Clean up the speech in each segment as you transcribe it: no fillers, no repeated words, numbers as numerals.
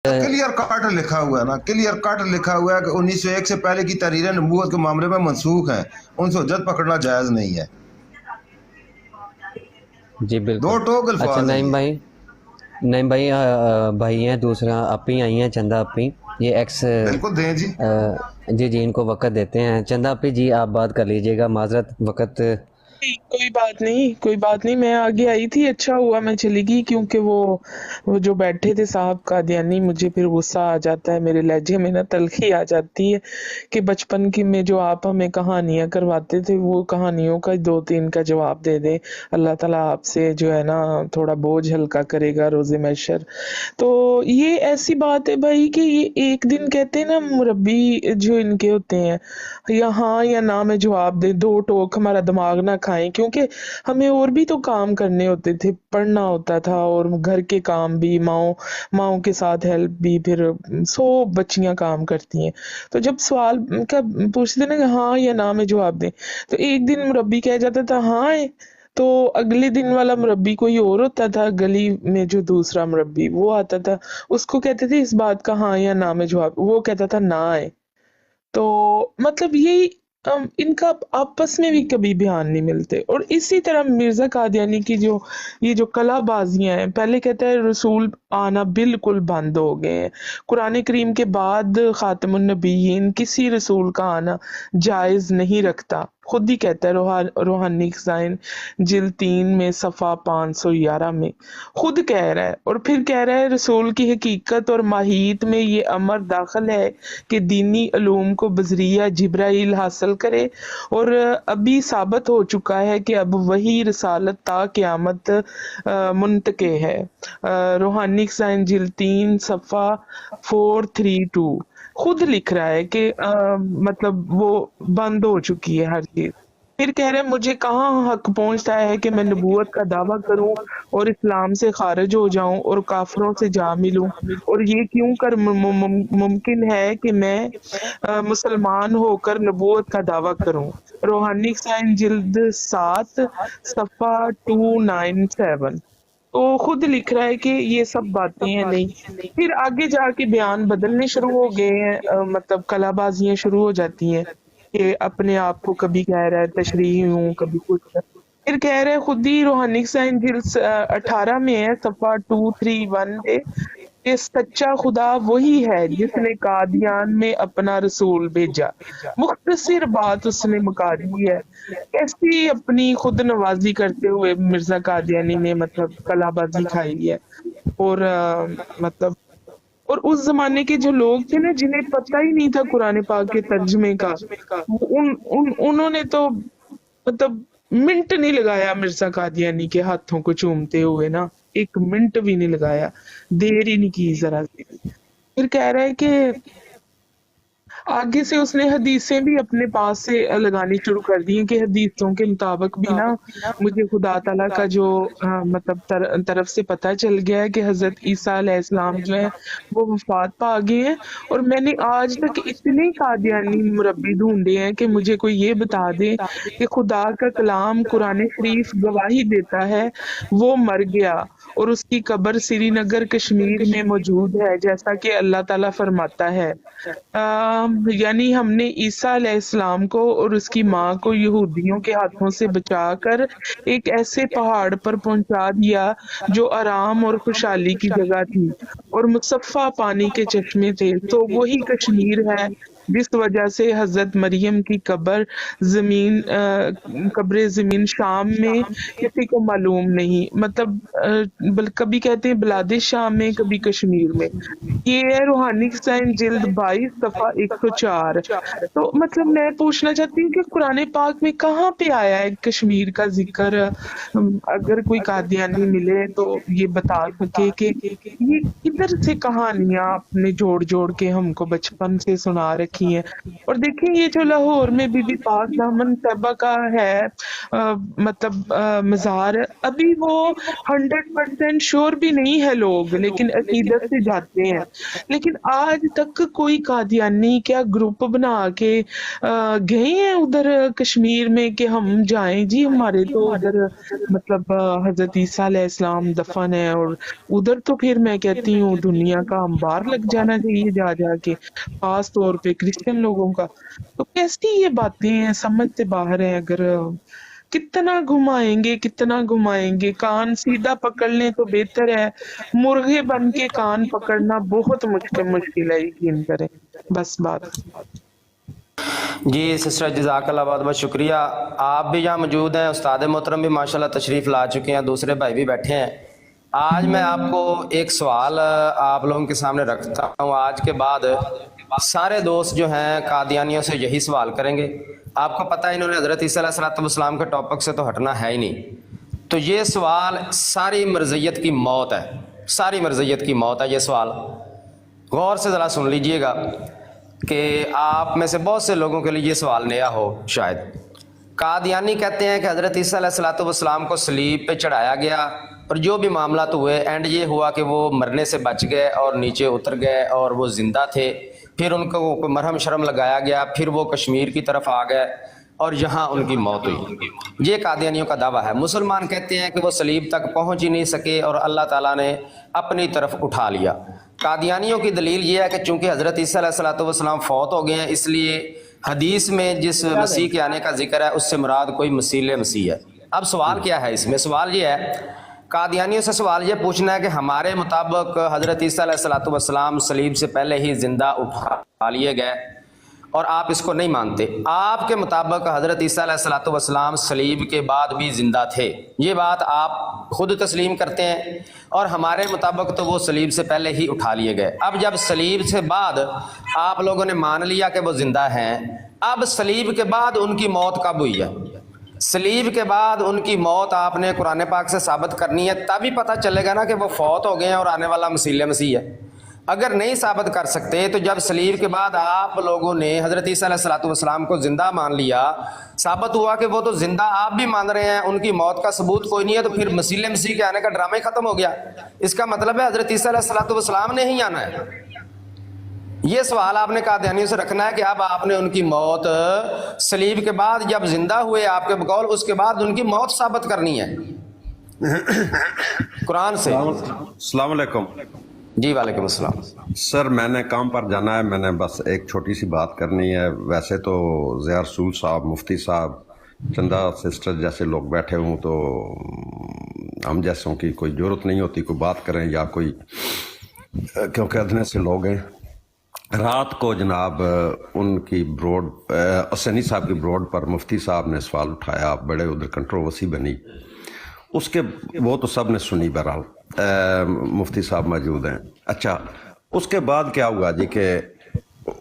Clear cut लिखा हुआ है ना, क्लियर कट लिखा हुआ है कि 1901 से पहले की तहरीरें नबूवत के मामले में मनसूख हैं, उनसे हुज्जत पकड़ना जायज नहीं है। जी दो बिल्कुल। टोक अच्छा अल्फाज हैं नईम ये। भाई, नईम भाई भाई हैं दूसरा अपी आई हैं चंदा अपी, ये एक्स बिल्कुल दें जी। जी जी इनको वक़्त देते हैं। चंदा अपी जी आप बात कर लीजिएगा, माज़रत वक़्त। कोई बात नहीं, कोई बात नहीं, मैं आगे आई थी, अच्छा हुआ मैं चली गई, क्योंकि वो जो बैठे थे साहब कादियानी, मुझे फिर गुस्सा आ जाता है, मेरे लहजे में ना तलखी आ जाती है कि बचपन की में जो आप हमें कहानियां करवाते थे, वो कहानियों का 2-3 का जवाब दे दें। अल्लाह ताला आपसे जो है ना थोड़ा बोझ हल्का करेगा रोज़े महशर। तो ये ऐसी बात है भाई कि ये एक दिन कहते हैं ना मुरब्बी जो इनके होते हैं, या हाँ या ना में जवाब दे, दो टोक हमारा दिमाग ना खाएं, क्योंकि हमें और भी तो काम करने होते थे, पढ़ना होता था और घर के काम भी, माओ के साथ हेल्प भी, फिर 100 बच्चियां काम करती हैं। तो जब सवाल का पूछते ना कि हाँ या ना में जवाब दें, तो एक दिन मुरब्बी कह जाता था हाँ है, तो अगले दिन वाला मुरब्बी कोई और होता था, गली में जो दूसरा मुरब्बी वो आता था, उसको कहते थे इस बात का हाँ या ना में जवाब, वो कहता था ना है। तो मतलब यही इनका आपस में भी कभी बयान नहीं मिलते। और इसी तरह मिर्जा कादियानी की जो ये जो कलाबाजियां हैं, पहले कहता है रसूल आना बिल्कुल बंद हो गए हैं, कुरान करीम के बाद खातमुन नबीयीन किसी रसूल का आना जायज नहीं रखता, खुद ही कहता है रूहानी खजाइन जिल्द 3 में सफ़ा 511 में खुद कह रहा है। और फिर कह रहा है रसूल की हकीकत और माहियत में ये अमर दाखिल है कि दीनी उलूम को बजरिया जिब्राइल हासिल करे, और अभी साबित हो चुका है कि अब वही रसालत ता क़यामत मुंतके है। रूहानी खजाइन जिल्द 3 सफ़ा 432 खुद लिख रहा है कि मतलब वो बंद हो चुकी है हर चीज। फिर कह रहे हैं मुझे कहाँ हक पहुंचता है कि मैं नबूवत का दावा करूं और इस्लाम से खारिज हो जाऊं और काफिरों से जा मिलूं, और ये क्यों कर मुमकिन है कि मैं मुसलमान होकर नबूवत का दावा करूं। रूहानी साइन जिल्द 7 सफ़ा 297 तो खुद लिख रहा है कि ये सब बातें हैं नहीं। फिर आगे जाके बयान बदलने शुरू हो गए हैं, मतलब कलाबाजियां शुरू हो जाती हैं कि अपने आप को कभी कह रहा है तशरीही हूँ, कभी कुछ। फिर कह रहे हैं खुद ही रूहानी साइन जिल्द 18 में है सफ़ा 231 पे कि सच्चा खुदा वही है जिसने कादियान में अपना रसूल भेजा। मुख्तसर बात उसने मुका दी है। कैसी अपनी खुद नवाजी करते हुए मिर्जा कादियानी ने मतलब कलाबाजी खाई है। और मतलब और उस जमाने के जो लोग थे ना जिन्हें पता ही नहीं था कुरान पाक के तर्जमे का, उन्होंने तो मतलब मिनट नहीं लगाया मिर्जा कादियानी के हाथों को चूमते हुए ना, एक मिनट भी नहीं लगाया, देर ही नहीं की जरा सी। फिर कह रहा है कि आगे से उसने हदीसें भी अपने पास से लगानी शुरू कर दी हैं कि हदीसों के मुताबिक भी ना मुझे खुदा ताला का जो मतलब तरफ से पता चल गया है कि हजरत ईसा अलैहिस्सलाम जो है वो वफात पा गए हैं। और मैंने आज तक इतने कादियानी मुरब्बी ढूंढे हैं कि मुझे कोई ये बता दे कि खुदा का कलाम कुरान शरीफ गवाही देता है वो मर गया और उसकी कब्र श्रीनगर कश्मीर में मौजूद है, जैसा कि अल्लाह ताला फरमाता है। यानी हमने ईसा अलैहिस्सलाम को और उसकी माँ को यहूदियों के हाथों से बचाकर एक ऐसे पहाड़ पर पहुंचा दिया जो आराम और खुशहाली की जगह थी और मुसफ़ा पानी के चश्मे थे, तो वही कश्मीर है जिस वजह से हजरत मरियम की कब्र जमीन शाम में किसी को मालूम नहीं, मतलब कभी कहते हैं बिलादे शाम में, कभी कश्मीर में। ये है रूहानी साइन जिल्द 22 सफ़ा 104। तो मतलब मैं पूछना चाहती हूँ कि कुरान पाक में कहाँ पे आया है कश्मीर का जिक्र। अगर कोई कादियानी मिले तो ये बता सके कि ये किधर से कहानियां आपने जोड़ जोड़ के हमको बचपन से सुना रखी रखी हैं। और देखिए ये जो लाहौर में बीबी पाक दामन तैयबा का है मतलब मज़ार, अभी वो 100% श्योर भी नहीं है लोग, लेकिन अकीदत से जाते हैं। लेकिन आज तक कोई कादियानी क्या ग्रुप बना के गए हैं उधर कश्मीर में कि हम जाएं जी, हमारे तो उधर मतलब हजरत ईसा अलैहिस्सलाम दफन है, और उधर तो फिर मैं कहती हूँ दुनिया का अंबार लग जाना चाहिए जा जाके, खास तौर पे क्रिश्चियन लोगों का। तो कैसी ये बातें हैं, समझ से बाहर है। अगर कितना घुमाएंगे, कान सीधा पकड़ लें तो बेहतर है, मुर्गे बन के कान पकड़ना बहुत मुश्किल है, यकीन करें। बस बात। जी सिस्टर जज़ाकल्लाह, बहुत बहुत शुक्रिया। आप भी यहाँ मौजूद हैं, उस्ताद मोहतरम भी माशाल्लाह तशरीफ़ ला चुके हैं, दूसरे भाई भी बैठे हैं। आज मैं आपको एक सवाल आप लोगों के सामने रखता हूँ। आज के बाद सारे दोस्त जो हैं कादियानियों से यही सवाल करेंगे। आपको पता है इन्होंने हज़रत ईसा अलैहिस्सलाम के टॉपिक से तो हटना है ही नहीं। तो ये सवाल सारी मरज़ियत की मौत है, सारी मरज़ियत की मौत है ये सवाल। गौर से ज़रा सुन लीजिएगा कि आप में से बहुत से लोगों के लिए ये सवाल नया हो शायद। कादियानी कहते हैं कि हज़रत ईसा अलैहिस्सलाम को सलीब पे चढ़ाया गया और जो भी मामला तो हुए, एंड ये हुआ कि वो मरने से बच गए और नीचे उतर गए और वो ज़िंदा थे। फिर उनको मरहम शरम लगाया गया, फिर वो कश्मीर की तरफ आ गए और यहाँ उनकी मौत हुई। ये कादियानियों का दावा है। मुसलमान कहते हैं कि वो सलीब तक पहुँच ही नहीं सके और अल्लाह ताला ने अपनी तरफ उठा लिया। कादियानियों की दलील ये है कि चूँकि हज़रत ईसा अलैहिस्सलाम फौत हो गए हैं, इसलिए हदीस में जिस मसीह के आने का जिक्र है उससे मुराद कोई मसीह है। अब सवाल क्या है इसमें? सवाल ये है, कादियानियों से सवाल ये पूछना है कि हमारे मुताबिक हज़रत ईसा अलैहिस्सलाम सलीब से पहले ही ज़िंदा उठा लिए गए और आप इसको नहीं मानते। आपके मुताबिक हज़रत ईसा अलैहिस्सलाम सलीब के बाद भी ज़िंदा थे, ये बात आप खुद तस्लीम करते हैं, और हमारे मुताबिक तो वो सलीब से पहले ही उठा लिए गए। अब जब सलीब से बाद आप लोगों ने मान लिया कि वो ज़िंदा हैं, अब सलीब के बाद उनकी मौत कब हुई है? सलीब के बाद उनकी मौत आपने कुरान पाक से साबित करनी है, तभी पता चलेगा ना कि वो फौत हो गए हैं और आने वाला मसीह है। अगर नहीं साबित कर सकते तो जब सलीब के बाद आप लोगों ने हज़रत ईसा अलैहिस्सलाम को ज़िंदा मान लिया, साबित हुआ कि वो तो ज़िंदा आप भी मान रहे हैं, उनकी मौत का सबूत कोई नहीं है, तो फिर मसीह के आने का ड्रामा ही ख़त्म हो गया। इसका मतलब है हज़रत ईसा अलैहिस्सलाम ने ही आना है। ये सवाल आपने कादियानियों से रखना है कि अब आपने उनकी मौत सलीब के बाद जब जिंदा हुए आपके बकौल, उसके बाद उनकी मौत साबित करनी है कुरान से। अस्सलाम वालेकुम। जी वालेकुम अस्सलाम। सर मैंने काम पर जाना है, मैंने बस एक छोटी सी बात करनी है। वैसे तो ज़िया रसूल साहब, मुफ्ती साहब, चंदा सिस्टर जैसे लोग बैठे हों तो हम जैसों की कोई ज़रूरत नहीं होती कोई बात करें या कोई, क्योंकि अदने से लोग हैं। रात को जनाब उनकी ब्रॉड असनी साहब की ब्रॉड पर मुफ्ती साहब ने सवाल उठाया, बड़े उधर कंट्रोवर्सी बनी, उसके वो तो सब ने सुनी। बहरहाल मुफ्ती साहब मौजूद हैं। अच्छा, उसके बाद क्या हुआ जी कि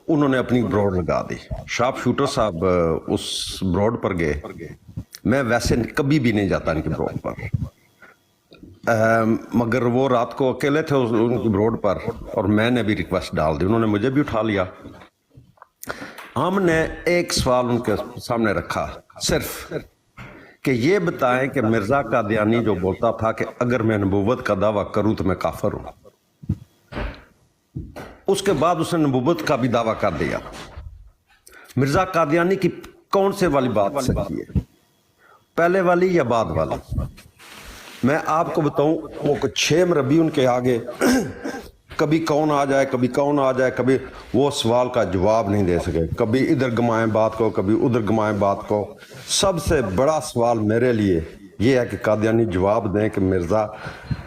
उन्होंने अपनी ब्रॉड लगा दी। शार्प शूटर साहब उस ब्रॉड पर गए। मैं वैसे कभी भी नहीं जाता इनकी ब्रॉड पर, मगर वो रात को अकेले थे उनकी ब्रॉड पर और मैंने भी रिक्वेस्ट डाल दी, उन्होंने मुझे भी उठा लिया। हमने एक सवाल उनके सामने रखा सिर्फ कि ये बताएं कि मिर्ज़ा कादियानी जो बोलता था कि अगर मैं नबूवत का दावा करूं तो मैं काफिर हूं, उसके बाद उसने नबूवत का भी दावा कर दिया। मिर्ज़ा कादियानी की कौन से वाली बात सही है, पहले वाली या बाद वाली? मैं आपको बताऊं, वो 6 रबी उनके आगे कभी कौन आ जाए, कभी कौन आ जाए, कभी वो सवाल का जवाब नहीं दे सके, कभी इधर घुमाएं बात को, कभी उधर घुमाएं बात को। सबसे बड़ा सवाल मेरे लिए ये है कि कादियानी जवाब दें कि मिर्ज़ा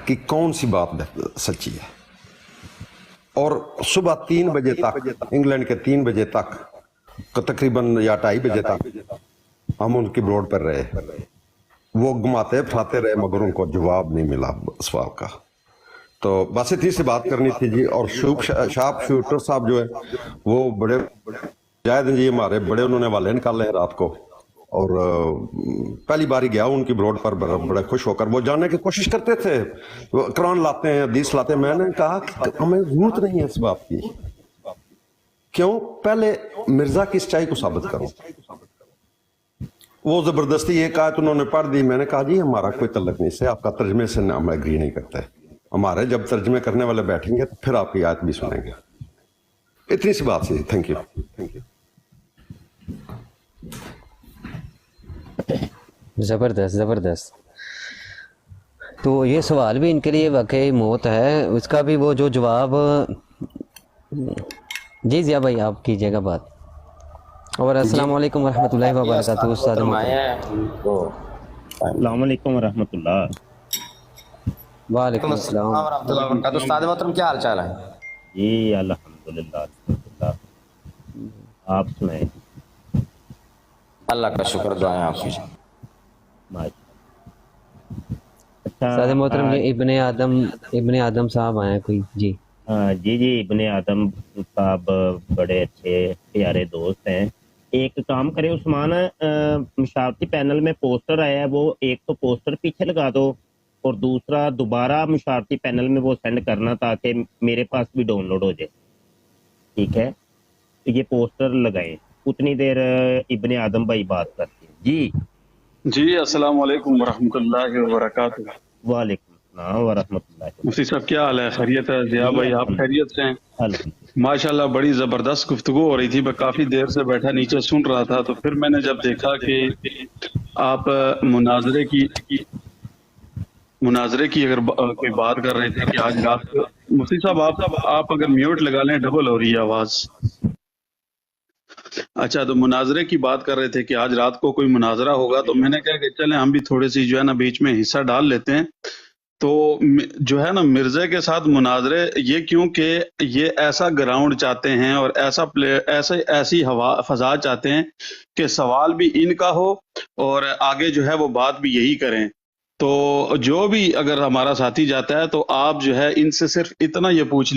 की कौन सी बात सच्ची है। और सुबह 3 बजे तक, इंग्लैंड के 3 बजे तक तकरीबन या 2:30 बजे तक हम उनकी ब्रॉड पर रहे, वो घुमाते फराते रहे, मगर उनको जवाब नहीं मिला सवाल का। तो बस इतनी सी बात करनी थी जी। और शार्प शूटर साहब जो है वो बड़े जायद जी, हमारे बड़े उन्होंने हवाले निकाले हैं रात को, और पहली बार ही गया उनकी ब्रॉड पर, बड़े खुश होकर वो जानने की कोशिश करते थे। कुरान लाते हैं, हदीस लाते हैं। मैंने कहा कि हमें जरूरत नहीं है इस बात की क्यों? पहले मिर्जा की सच्चाई को साबित करो। वो जबरदस्ती एक आयत उन्होंने पढ़ दी, मैंने कहा जी हमारा कोई तल्लक नहीं से, आपका तर्जमे से हम एग्री नहीं करते। हमारे जब तर्जमे करने वाले बैठेंगे तो फिर आपकी आयत भी सुनेंगे। इतनी सी बात थी। Thank you. ज़बरदस्त ज़बरदस्त। तो ये सवाल भी इनके लिए वाकई मौत है, उसका भी वो जो जवाब। जी ज़िया भाई आप कीजिएगा बात। और अस्सलाम वालेकुम वरहमतुल्लाहि वबरकातुहू। उस्ताद अस्सलाम वालेकुम वरहमतुल्लाह। वालेकुम अस्सलाम। उस्ताद मोहतरम क्या हाल चाल है? जी अल्हम्दुलिल्लाह। आप सुनाए? अल्लाह का शुक्र, दुआएं आपकी। उस्ताद मोहतरम ये इब्ने आदम साहब आए कोई। जी जी इब्ने आदम साहब बड़े अच्छे प्यारे दोस्त हैं। एक काम करे उस्मान, मुशावरती पैनल में पोस्टर आया है, वो एक तो पोस्टर पीछे लगा दो और दूसरा दोबारा मुशावरती पैनल में वो सेंड करना ताकि मेरे पास भी डाउनलोड हो जाए। ठीक है, तो ये पोस्टर लगाएं, उतनी देर इब्ने आदम भाई बात करते हैं। जी अस्सलाम वालेकुम वरहमतुल्लाहि वबरकातुहू। वालेकुम अस्सलाम वरहमतुल्लाह। मुफ्ती साहब क्या हाल है? खैरियत है? ज़िया भाई आप खैरियत से हैं? अल्हम्दुलिल्लाह। माशाल्लाह बड़ी ज़बरदस्त गुफ्तगू हो रही थी। मैं काफ़ी देर से बैठा नीचे सुन रहा था, तो फिर मैंने जब देखा कि आप मुनाजरे की अगर कोई बात कर रहे थे कि आज रात को, मुफ्ती साहब आप अगर म्यूट लगा लें, डबल हो रही है आवाज़। अच्छा, तो मुनाजरे की बात कर रहे थे कि आज रात को कोई मुनाजरा होगा, तो मैंने कहा कि चलें हम भी थोड़ी सी जो है ना बीच में हिस्सा डाल लेते हैं। तो जो है ना मिर्जे के साथ मुनाजरे, ये क्योंकि ये ऐसा ग्राउंड चाहते हैं और ऐसी हवा फजा चाहते हैं कि सवाल भी इनका हो और आगे जो है वो बात भी यही करें। तो जो भी अगर हमारा साथी जाता है तो आप जो है इनसे सिर्फ इतना ये पूछ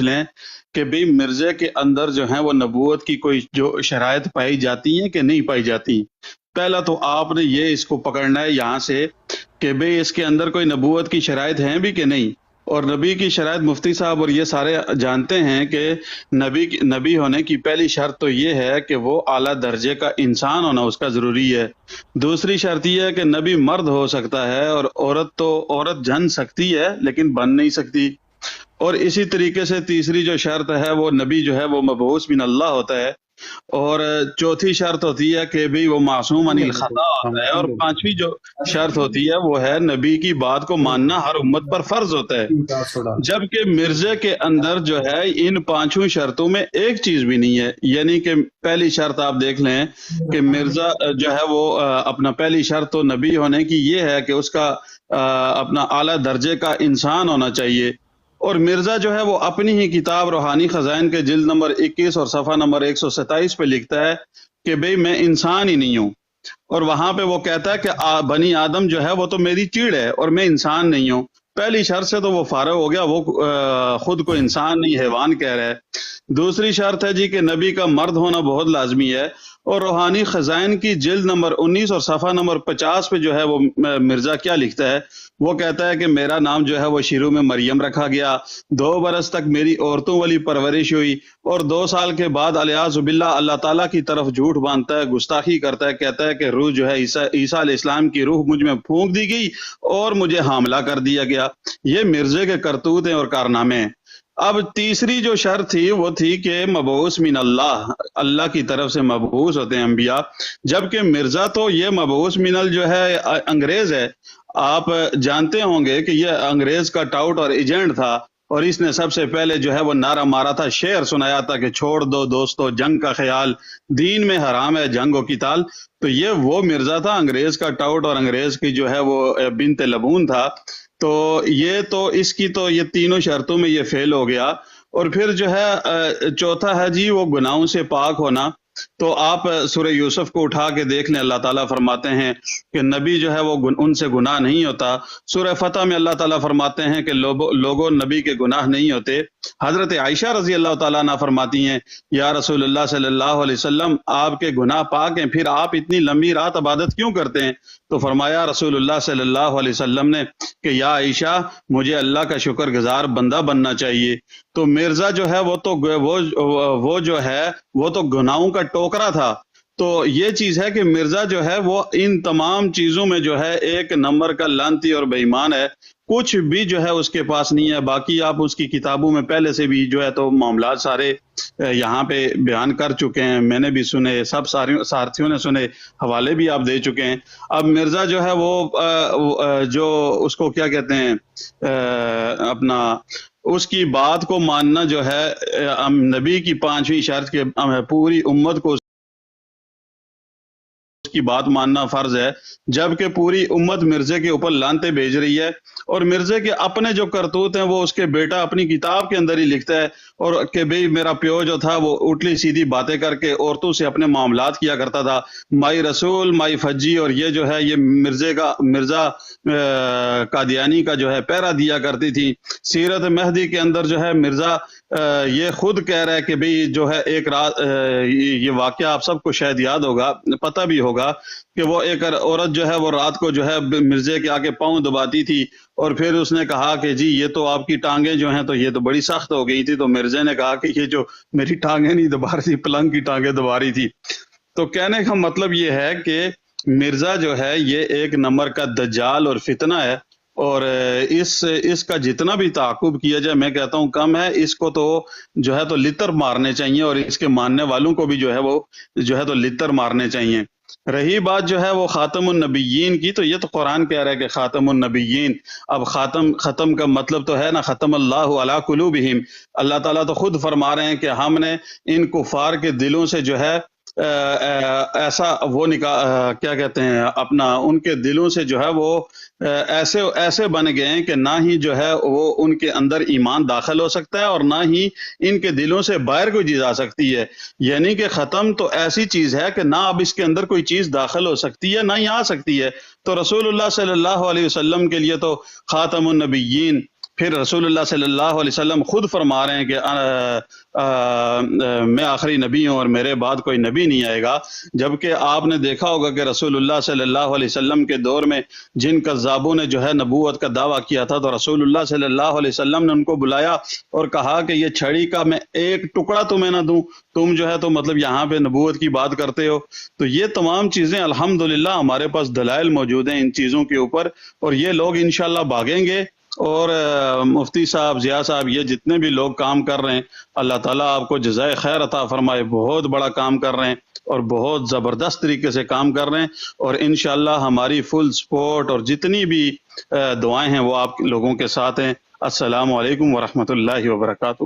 लें कि भाई मिर्जे के अंदर जो है वो नबूवत की कोई जो शराइत पाई जाती हैं कि नहीं पाई जाती। पहला तो आपने ये इसको पकड़ना है यहाँ से कि भाई इसके अंदर कोई नबूवत की शराइत हैं भी कि नहीं। और नबी की शराइत मुफ्ती साहब और ये सारे जानते हैं कि नबी होने की पहली शर्त तो ये है कि वो आला दर्जे का इंसान होना उसका ज़रूरी है। दूसरी शर्त ये है कि नबी मर्द हो सकता है और औरत जन सकती है लेकिन बन नहीं सकती। और इसी तरीके से तीसरी जो शर्त है वो नबी जो है वो मबऊस मिन अल्लाह होता है। और चौथी शर्त होती है कि भाई वो मासूम अनिल खता होता है। और पांचवी जो शर्त होती है वो है नबी की बात को मानना हर उम्मत पर फर्ज होता है। जबकि मिर्जे के अंदर जो है इन पांचों शर्तों में एक चीज भी नहीं है। यानी कि पहली शर्त आप देख लें कि मिर्जा जो है वो अपना पहली शर्त तो नबी होने की ये है कि उसका अपना आला दर्जे का इंसान होना चाहिए। और मिर्जा जो है वो अपनी ही किताब रूहानी खजाइन के जिल्द नंबर 21 और सफ़ा नंबर 127 पे लिखता है कि भाई मैं इंसान ही नहीं हूँ। और वहां पे वो कहता है कि बनी आदम जो है वो तो मेरी चीड़ है और मैं इंसान नहीं हूँ। पहली शर्त से तो वो फारग हो गया, वो खुद को इंसान नहीं हैवान कह रहा है। दूसरी शर्त है जी कि नबी का मर्द होना बहुत लाजमी है। और रूहानी खजाइन की जिल्द नंबर 19 और सफ़ा नंबर 50 पे जो है वो मिर्जा क्या लिखता है, वो कहता है कि मेरा नाम जो है वो शुरू में मरियम रखा गया, 2 बरस तक मेरी औरतों वाली परवरिश हुई और 2 साल के बाद अलियाज़ुबिल्लाह अल्लाह ताला की तरफ झूठ बांधता है, गुस्ताखी करता है, कहता है कि रूह जो है ईसा अलैहिस्सलाम की रूह मुझ में फूंक दी गई और मुझे हामला कर दिया गया। ये मिर्जे के करतूत हैं और कारनामे हैं। अब तीसरी जो शर्त थी वो थी कि मबऊस मिन अल्लाह, अल्लाह की तरफ से मबऊस होते हैं अंबिया। जबकि मिर्जा तो ये मबऊस मिनल जो है अंग्रेज है। आप जानते होंगे कि ये अंग्रेज का टाउट और एजेंट था और इसने सबसे पहले जो है वो नारा मारा था, शेर सुनाया था कि छोड़ दो दोस्तों जंग का ख्याल, दीन में हराम है जंग व किताल। तो ये वो मिर्जा था, अंग्रेज का टाउट और अंग्रेज की जो है वो बिनते लबून था। तो इसकी तो ये तीनों शर्तों में ये फेल हो गया। और फिर जो है चौथा है जी वो गुनाहों से पाक होना। تو آپ سورہ یوسف کو اٹھا کے دیکھ لیں، اللہ تعالیٰ فرماتے ہیں کہ نبی جو ہے وہ ان سے گناہ نہیں ہوتا۔ سورہ فتح میں اللہ تعالیٰ فرماتے ہیں کہ لوگوں نبی کے گناہ نہیں ہوتے۔ حضرت عائشہ رضی اللہ تعالیٰ عنہ فرماتی ہیں یا رسول اللہ صلی اللہ علیہ وسلم آپ کے گناہ پاک ہیں، پھر آپ اتنی لمبی رات عبادت کیوں کرتے ہیں؟ تو فرمایا رسول اللہ صلی اللہ علیہ وسلم نے کہ یا عائشہ مجھے اللہ کا شکر گزار بندہ بننا چاہیے۔ تو مرزا جو ہے وہ تو گناہوں کا ٹوکرا تھا۔ تو یہ چیز ہے کہ مرزا جو ہے وہ ان تمام چیزوں میں جو ہے ایک نمبر کا لانتی اور بے ایمان ہے، کچھ بھی جو ہے اس کے پاس نہیں ہے۔ باقی آپ اس کی کتابوں میں پہلے سے بھی جو ہے تو معاملات سارے یہاں پہ بیان کر چکے ہیں، میں نے بھی سنے، سب ساتھیوں نے سنے، حوالے بھی آپ دے چکے ہیں۔ اب مرزا جو ہے وہ جو اس کو کیا کہتے ہیں اپنا اس کی بات کو ماننا جو ہے نبی کی 5ویں شرط کے پوری امت کو کی بات ماننا فرض ہے، جبکہ پوری امت مرزے کے اوپر لانتے بھیج رہی ہے، اور مرزے کے اپنے جو کرتوت ہیں وہ اس کے بیٹا اپنی کتاب کے اندر ہی لکھتا ہے، اور کہ بھئی میرا پیو جو تھا وہ اٹلی سیدھی باتیں کر کے عورتوں سے اپنے معاملات کیا کرتا تھا، مائی رسول مائی فجی، اور یہ جو ہے یہ مرزا قادیانی کا جو ہے پیرا دیا کرتی تھی۔ سیرت مہدی کے اندر جو ہے مرزا یہ خود کہہ رہا ہے کہ بھئی جو ہے ایک رات یہ واقعہ آپ سب کو شاید یاد ہوگا، پتہ بھی ہوگا کہ وہ ایک عورت جو ہے وہ رات کو جو ہے مرزے کے آگے پاؤں دباتی تھی، اور پھر اس نے کہا کہ جی یہ تو آپ کی ٹانگیں جو ہیں تو یہ تو بڑی سخت ہو گئی تھی، تو مرزے نے کہا کہ یہ جو میری ٹانگیں نہیں دبا رہی تھی، پلنگ کی ٹانگیں دبا رہی تھی۔ تو کہنے کا مطلب یہ ہے کہ مرزا جو ہے یہ ایک نمبر کا دجال اور فتنہ ہے، اور اس کا جتنا بھی تعاقب کیا جائے میں کہتا ہوں کم ہے۔ اس کو تو جو ہے تو لتر مارنے چاہیے، اور اس کے ماننے والوں کو بھی جو ہے وہ جو ہے تو لتر مارنے چاہیے۔ رہی بات جو ہے وہ خاتم النبیین کی، تو یہ تو قرآن کہہ رہا ہے کہ خاتم النبیین، اب ختم کا مطلب تو ہے نا ختم اللہ علی قلوبہم، اللہ تعالیٰ تو خود فرما رہے ہیں کہ ہم نے ان کفار کے دلوں سے جو ہے ایسا وہ کیا کہتے ہیں اپنا ان کے دلوں سے جو ہے وہ ایسے بن گئے ہیں کہ نہ ہی جو ہے وہ ان کے اندر ایمان داخل ہو سکتا ہے، اور نہ ہی ان کے دلوں سے باہر کوئی چیز آ سکتی ہے۔ یعنی کہ ختم تو ایسی چیز ہے کہ نہ اب اس کے اندر کوئی چیز داخل ہو سکتی ہے نہ ہی آ سکتی ہے۔ تو رسول اللہ صلی اللہ علیہ وسلم کے لیے تو خاتم النبیین، پھر رسول اللہ صلی اللہ علیہ وسلم خود فرما رہے ہیں کہ میں آخری نبی ہوں اور میرے بعد کوئی نبی نہیں آئے گا، جبکہ آپ نے دیکھا ہوگا کہ رسول اللہ صلی اللہ علیہ وسلم کے دور میں جن کذابوں نے جو ہے نبوت کا دعویٰ کیا تھا، تو رسول اللہ صلی اللہ علیہ وسلم نے ان کو بلایا اور کہا کہ یہ چھڑی کا میں ایک ٹکڑا تمہیں نہ دوں، تم جو ہے تو مطلب یہاں پہ نبوت کی بات کرتے ہو۔ تو یہ تمام چیزیں الحمدللہ ہمارے پاس دلائل موجود ہیں ان چیزوں کے اوپر، اور یہ لوگ انشاءاللہ بھاگیں گے۔ اور مفتی صاحب، ضیاء صاحب، یہ جتنے بھی لوگ کام کر رہے ہیں اللہ تعالیٰ آپ کو جزائے خیر عطا فرمائے، بہت بڑا کام کر رہے ہیں اور بہت زبردست طریقے سے کام کر رہے ہیں، اور انشاءاللہ ہماری فل سپورٹ اور جتنی بھی دعائیں ہیں وہ آپ لوگوں کے ساتھ ہیں۔ السلام علیکم ورحمۃ اللہ وبرکاتہ۔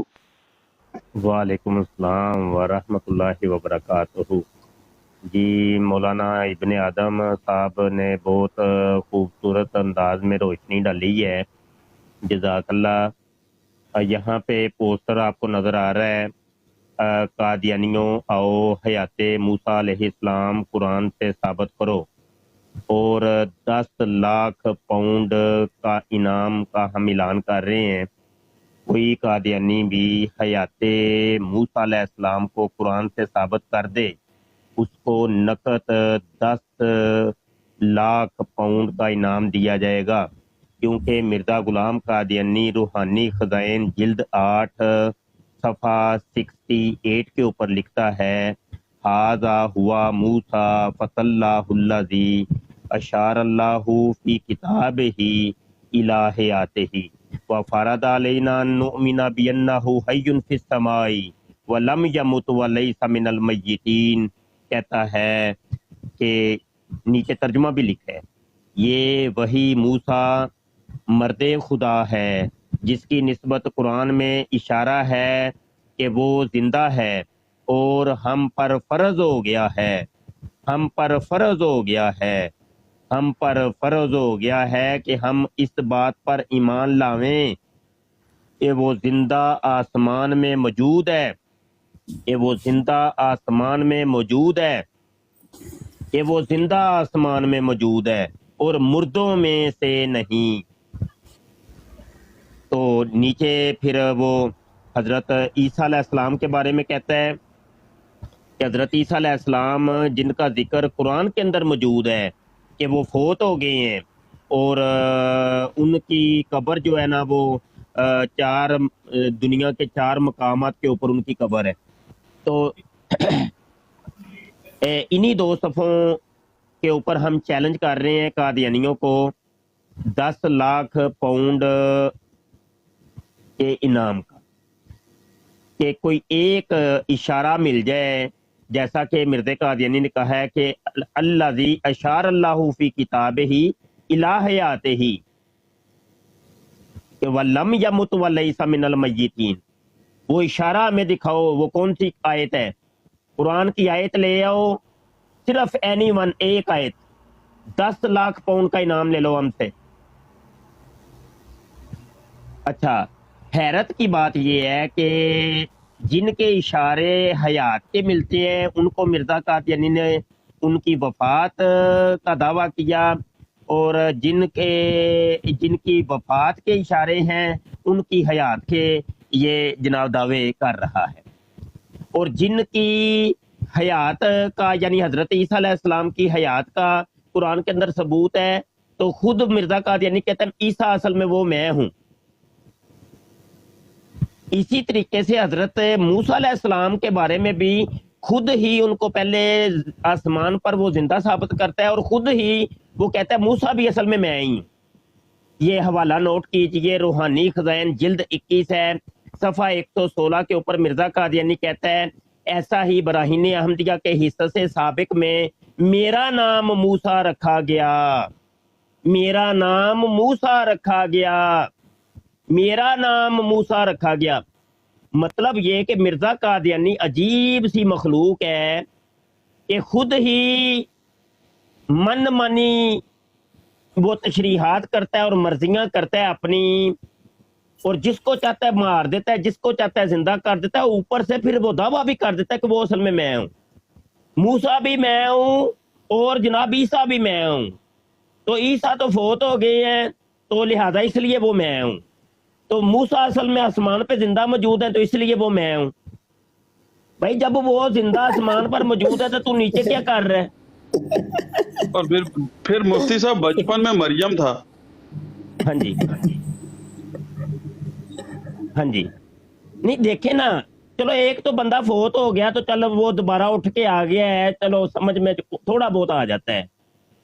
وعلیکم السلام ورحمۃ اللہ وبرکاتہ۔ جی مولانا ابن آدم صاحب نے بہت خوبصورت انداز میں روشنی ڈالی ہے، جزاک اللہ۔ یہاں پہ پوسٹر آپ کو نظر آ رہا ہے، قادیانیوں آؤ حیات موسیٰ علیہ السلام قرآن سے ثابت کرو، اور 10 لاکھ پاؤنڈ کا انعام کا ہم اعلان کر رہے ہیں۔ کوئی قادیانی بھی حیات موسیٰ علیہ السلام کو قرآن سے ثابت کر دے، اس کو نقد 10 لاکھ پاؤنڈ کا انعام دیا جائے گا، کیونکہ مرزا غلام قادیانی روحانی خزائن جلد 8 صفحہ 68 کے اوپر لکھتا ہے، ھذا ہوا موسیٰ فصلہ الذی اشار اللہ فی کتابہ الی حیاتہ وفرض علینا ان نؤمن بانہ حی فی السماء ولم یمت ولیس من المیتین۔ کہتا ہے کہ نیچے ترجمہ بھی لکھا ہے، یہ وہی موسیٰ مرد خدا ہے جس کی نسبت قرآن میں اشارہ ہے کہ وہ زندہ ہے، اور ہم پر فرض ہو گیا ہے کہ ہم اس بات پر ایمان لاویں کہ وہ زندہ آسمان میں موجود ہے کہ وہ زندہ آسمان میں موجود ہے، کہ وہ زندہ آسمان میں موجود ہے اور مردوں میں سے نہیں۔ تو نیچے پھر وہ حضرت عیسیٰ علیہ السلام کے بارے میں کہتا ہے کہ حضرت عیسیٰ علیہ السلام جن کا ذکر قرآن کے اندر موجود ہے کہ وہ فوت ہو گئے ہیں، اور ان کی قبر جو ہے نا وہ دنیا کے 4 مقامات کے اوپر ان کی قبر ہے۔ تو انہی 2 صفوں کے اوپر ہم چیلنج کر رہے ہیں قادیانیوں کو 10 لاکھ پاؤنڈ کے انعام کا، کہ کوئی ایک اشارہ مل جائے، جیسا کہ مرزا قادیانی نے کہا ہے کہ الذی اشار اللہ فی کتابہ الی حیاتہ کہ ولم یمت ولیس من المیتین۔ وہ اشارہ ہمیں دکھاؤ، وہ کون سی آیت ہے؟ قرآن کی آیت لے آؤ، صرف اینی ون، ایک آیت، 10 لاکھ پاؤنڈ کا انعام لے لو ہم سے۔ اچھا، حیرت کی بات یہ ہے کہ جن کے اشارے حیات کے ملتے ہیں ان کو مرزا قادیانی نے ان کی وفات کا دعویٰ کیا، اور جن کی وفات کے اشارے ہیں ان کی حیات کے یہ جناب دعوے کر رہا ہے، اور جن کی حیات کا یعنی حضرت عیسیٰ علیہ السلام کی حیات کا قرآن کے اندر ثبوت ہے، تو خود مرزا قادیانی کہتے ہیں عیسیٰ اصل میں وہ میں ہوں۔ اسی طریقے سے حضرت موسیٰ علیہ السلام کے بارے میں بھی خود ہی ان کو پہلے آسمان پر وہ زندہ ثابت کرتا ہے، اور خود ہی وہ کہتا ہے موسیٰ بھی اصل میں ہی ہوں۔ یہ حوالہ نوٹ کیجئے، روحانی خزائن جلد 21 ہے، صفحہ 116 کے اوپر مرزا قادیانی کہتا ہے ایسا ہی براہین احمدیہ کے حصص سابق میں میرا نام موسیٰ رکھا گیا، میرا نام موسیٰ رکھا گیا، میرا نام موسیٰ رکھا گیا۔ مطلب یہ کہ مرزا قادیانی عجیب سی مخلوق ہے کہ خود ہی من منی وہ تشریحات کرتا ہے اور مرضیاں کرتا ہے اپنی، اور جس کو چاہتا ہے مار دیتا ہے، جس کو چاہتا ہے زندہ کر دیتا ہے، اوپر سے پھر وہ دعویٰ بھی کر دیتا ہے کہ وہ اصل میں ہوں، موسیٰ بھی میں ہوں اور جناب عیسیٰ بھی میں ہوں۔ تو عیسیٰ تو فوت ہو گئے ہیں تو لہذا اس لیے وہ میں ہوں، تو موسیٰ اصل میں آسمان پہ زندہ موجود ہے تو اس لیے وہ میں ہوں۔ بھائی جب وہ زندہ آسمان پر موجود ہے تو نیچے کیا کر رہا ہے؟ اور پھر مفتی صاحب بچپن میں مریم تھا۔ ہاں جی، ہاں جی، نہیں دیکھیں نا، چلو ایک تو بندہ فوت ہو گیا تو چلو وہ دوبارہ اٹھ کے آ گیا ہے، چلو سمجھ میں تھوڑا بہت آ جاتا ہے،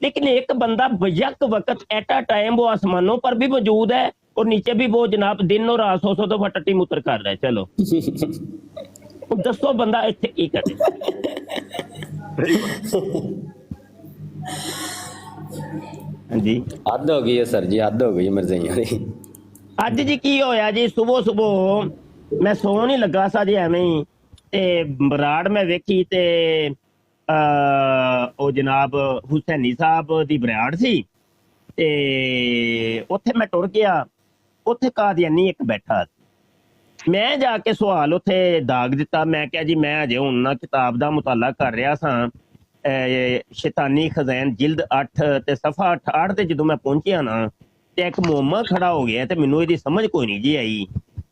لیکن ایک بندہ یک وقت ایٹ اے ٹائم وہ آسمانوں پر بھی موجود ہے اور نیچے بھی وہ جناب دن اور رات 100 دفعہ ٹٹی متر کر رہا ہے۔ چلو دسو بندہ اتنے کی کرے؟ ہاں جی، حد ہو گئی ہے سر جی، حد ہو گئی ہے مرزائیاں دی۔ اج جی کی ہویا جی، صبح صبح میں سو نہیں لگا سا جی ایویں ہی تے براڑ میں ویکھی تے او جناب حسینی صاحب دی براڑ سی تے اوتھے میں ٹر گیا، اوتھے قادیانی ایک بیٹھا، میں جا کے سوال اوتھے داغ دیتا، میں کہا جی میں اجے ہن نا کتاب دا مطالعہ کر رہا ساں، شیطانی خزائن جلد 8 تے صفحہ 68 تے جدوں میں پہنچیا نا تے ایک موما کھڑا ہو گیا تے مینوں ایدی سمجھ کوئی نہیں جی آئی،